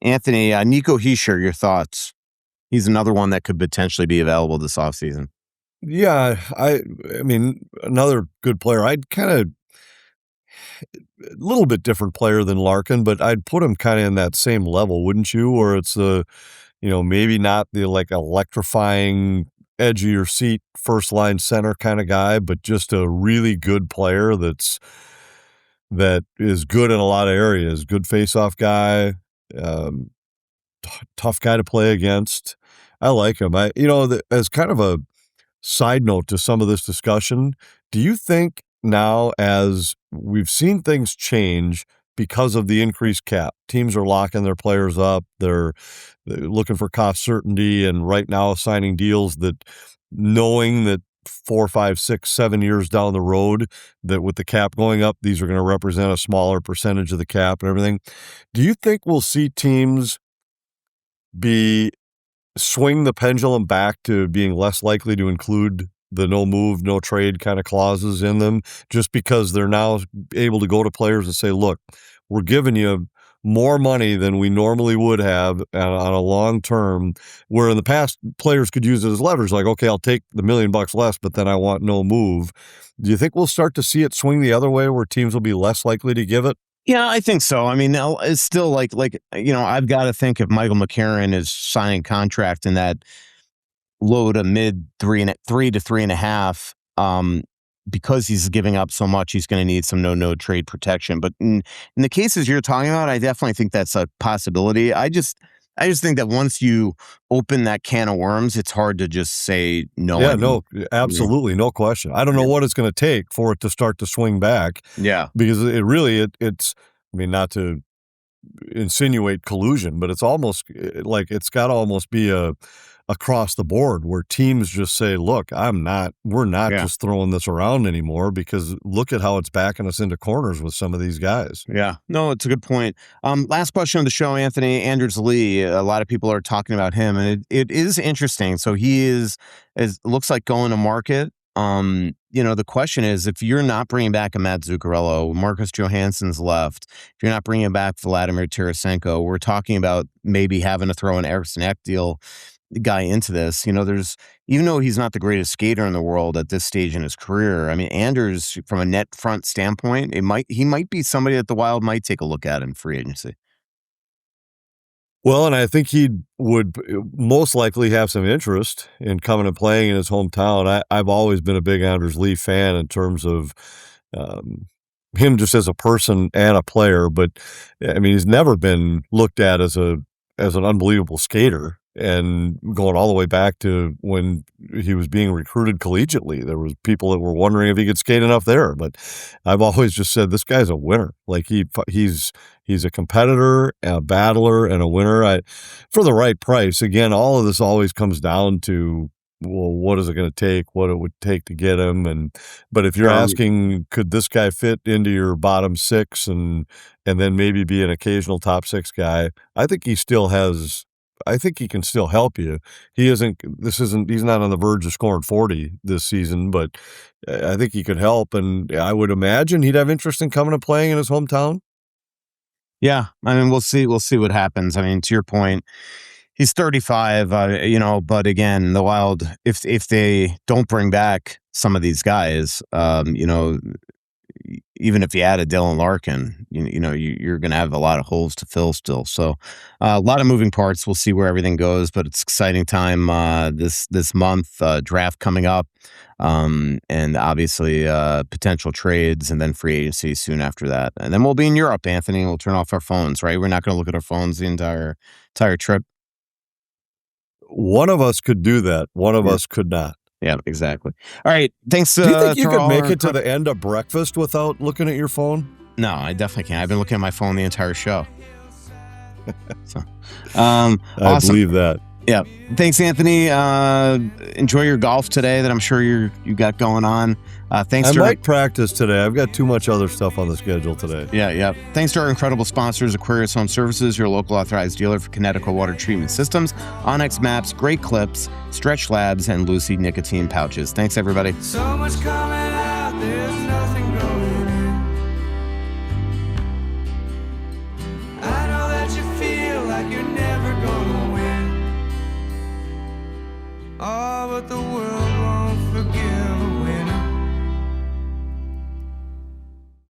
Speaker 1: Anthony, Nico Hischier, your thoughts? He's another one that could potentially be available this offseason.
Speaker 2: Yeah, I mean, another good player. I'd kind of a little bit different player than Larkin, but I'd put him kind of in that same level, wouldn't you? Or it's maybe not the like electrifying edge of your seat first line center kind of guy, but just a really good player that is good in a lot of areas. Good face-off guy. Tough guy to play against. I like him. As kind of side note to some of this discussion, do you think now, as we've seen things change because of the increased cap, teams are locking their players up, they're looking for cost certainty, and right now signing deals that knowing that 4, 5, 6, 7 years down the road, that with the cap going up, these are going to represent a smaller percentage of the cap and everything. Do you think we'll see teams swing the pendulum back to being less likely to include the no move, no trade kind of clauses in them, just because they're now able to go to players and say, look, we're giving you more money than we normally would have on a long term, where in the past players could use it as leverage, like, okay, I'll take the $1 million less, but then I want no move. Do you think we'll start to see it swing the other way, where teams will be less likely to give it?
Speaker 1: Yeah, I think so. I mean, it's still like I've got to think if Michael McCarron is signing contract in that low to mid 3 to 3.5, because he's giving up so much, he's going to need some no trade protection. But in the cases you're talking about, I definitely think that's a possibility. I just think that once you open that can of worms, it's hard to just say no.
Speaker 2: Yeah, no, absolutely, no question. I don't know what it's going to take for it to start to swing back.
Speaker 1: Yeah,
Speaker 2: because it's. I mean, not to insinuate collusion, but it's almost like it's got to almost be across the board, where teams just say, look, we're not just throwing this around anymore, because look at how it's backing us into corners with some of these guys.
Speaker 1: Yeah, no, it's a good point. Last question of the show, Anthony. Anders Lee, a lot of people are talking about him, and it is interesting. So he looks like going to market. The question is, if you're not bringing back a Matt Zuccarello, Marcus Johansson's left, if you're not bringing back Vladimir Tarasenko, we're talking about maybe having to throw an Eriksson Ek deal guy into this. Even though he's not the greatest skater in the world at this stage in his career, I mean, Anders, from a net front standpoint, he might be somebody that the Wild might take a look at in free agency.
Speaker 2: Well, and I think he would most likely have some interest in coming and playing in his hometown. I've always been a big Anders Lee fan in terms of him just as a person and a player. But I mean, he's never been looked at as an unbelievable skater. And going all the way back to when he was being recruited collegiately, there was people that were wondering if he could skate enough there. But I've always just said, this guy's a winner. Like he's a competitor, a battler, and a winner. For the right price. Again, all of this always comes down to, well, what is it going to take? What it would take to get him? But if you're asking, could this guy fit into your bottom six and then maybe be an occasional top six guy? I think he can still help you. He's not on the verge of scoring 40 this season, but I think he could help. And I would imagine he'd have interest in coming and playing in his hometown.
Speaker 1: Yeah. I mean, we'll see what happens. I mean, to your point, he's 35, but again, the Wild, if they don't bring back some of these guys, even if you add a Dylan Larkin, you're going to have a lot of holes to fill still. So a lot of moving parts. We'll see where everything goes, but it's exciting time this month, draft coming up, and obviously potential trades, and then free agency soon after that. And then we'll be in Europe, Anthony. We'll turn off our phones, right? We're not going to look at our phones the entire trip.
Speaker 2: One of us could do that. One of us could not.
Speaker 1: Yeah, exactly. All right. Thanks.
Speaker 2: Do you think you could make it to the end of breakfast without looking at your phone?
Speaker 1: No, I definitely can't. I've been looking at my phone the entire show. So, awesome.
Speaker 2: I believe that.
Speaker 1: Yeah. Thanks, Anthony. Enjoy your golf today that I'm sure you got going on. Thanks.
Speaker 2: I might practice today. I've got too much other stuff on the schedule today.
Speaker 1: Yeah. Thanks to our incredible sponsors, Aquarius Home Services, your local authorized dealer for Connecticut water treatment systems, Onyx Maps, Great Clips, Stretch Labs, and Lucy nicotine pouches. Thanks, everybody.
Speaker 5: So much coming out, there's nothing going in. I know that you feel like you're never gonna win. Oh, but the world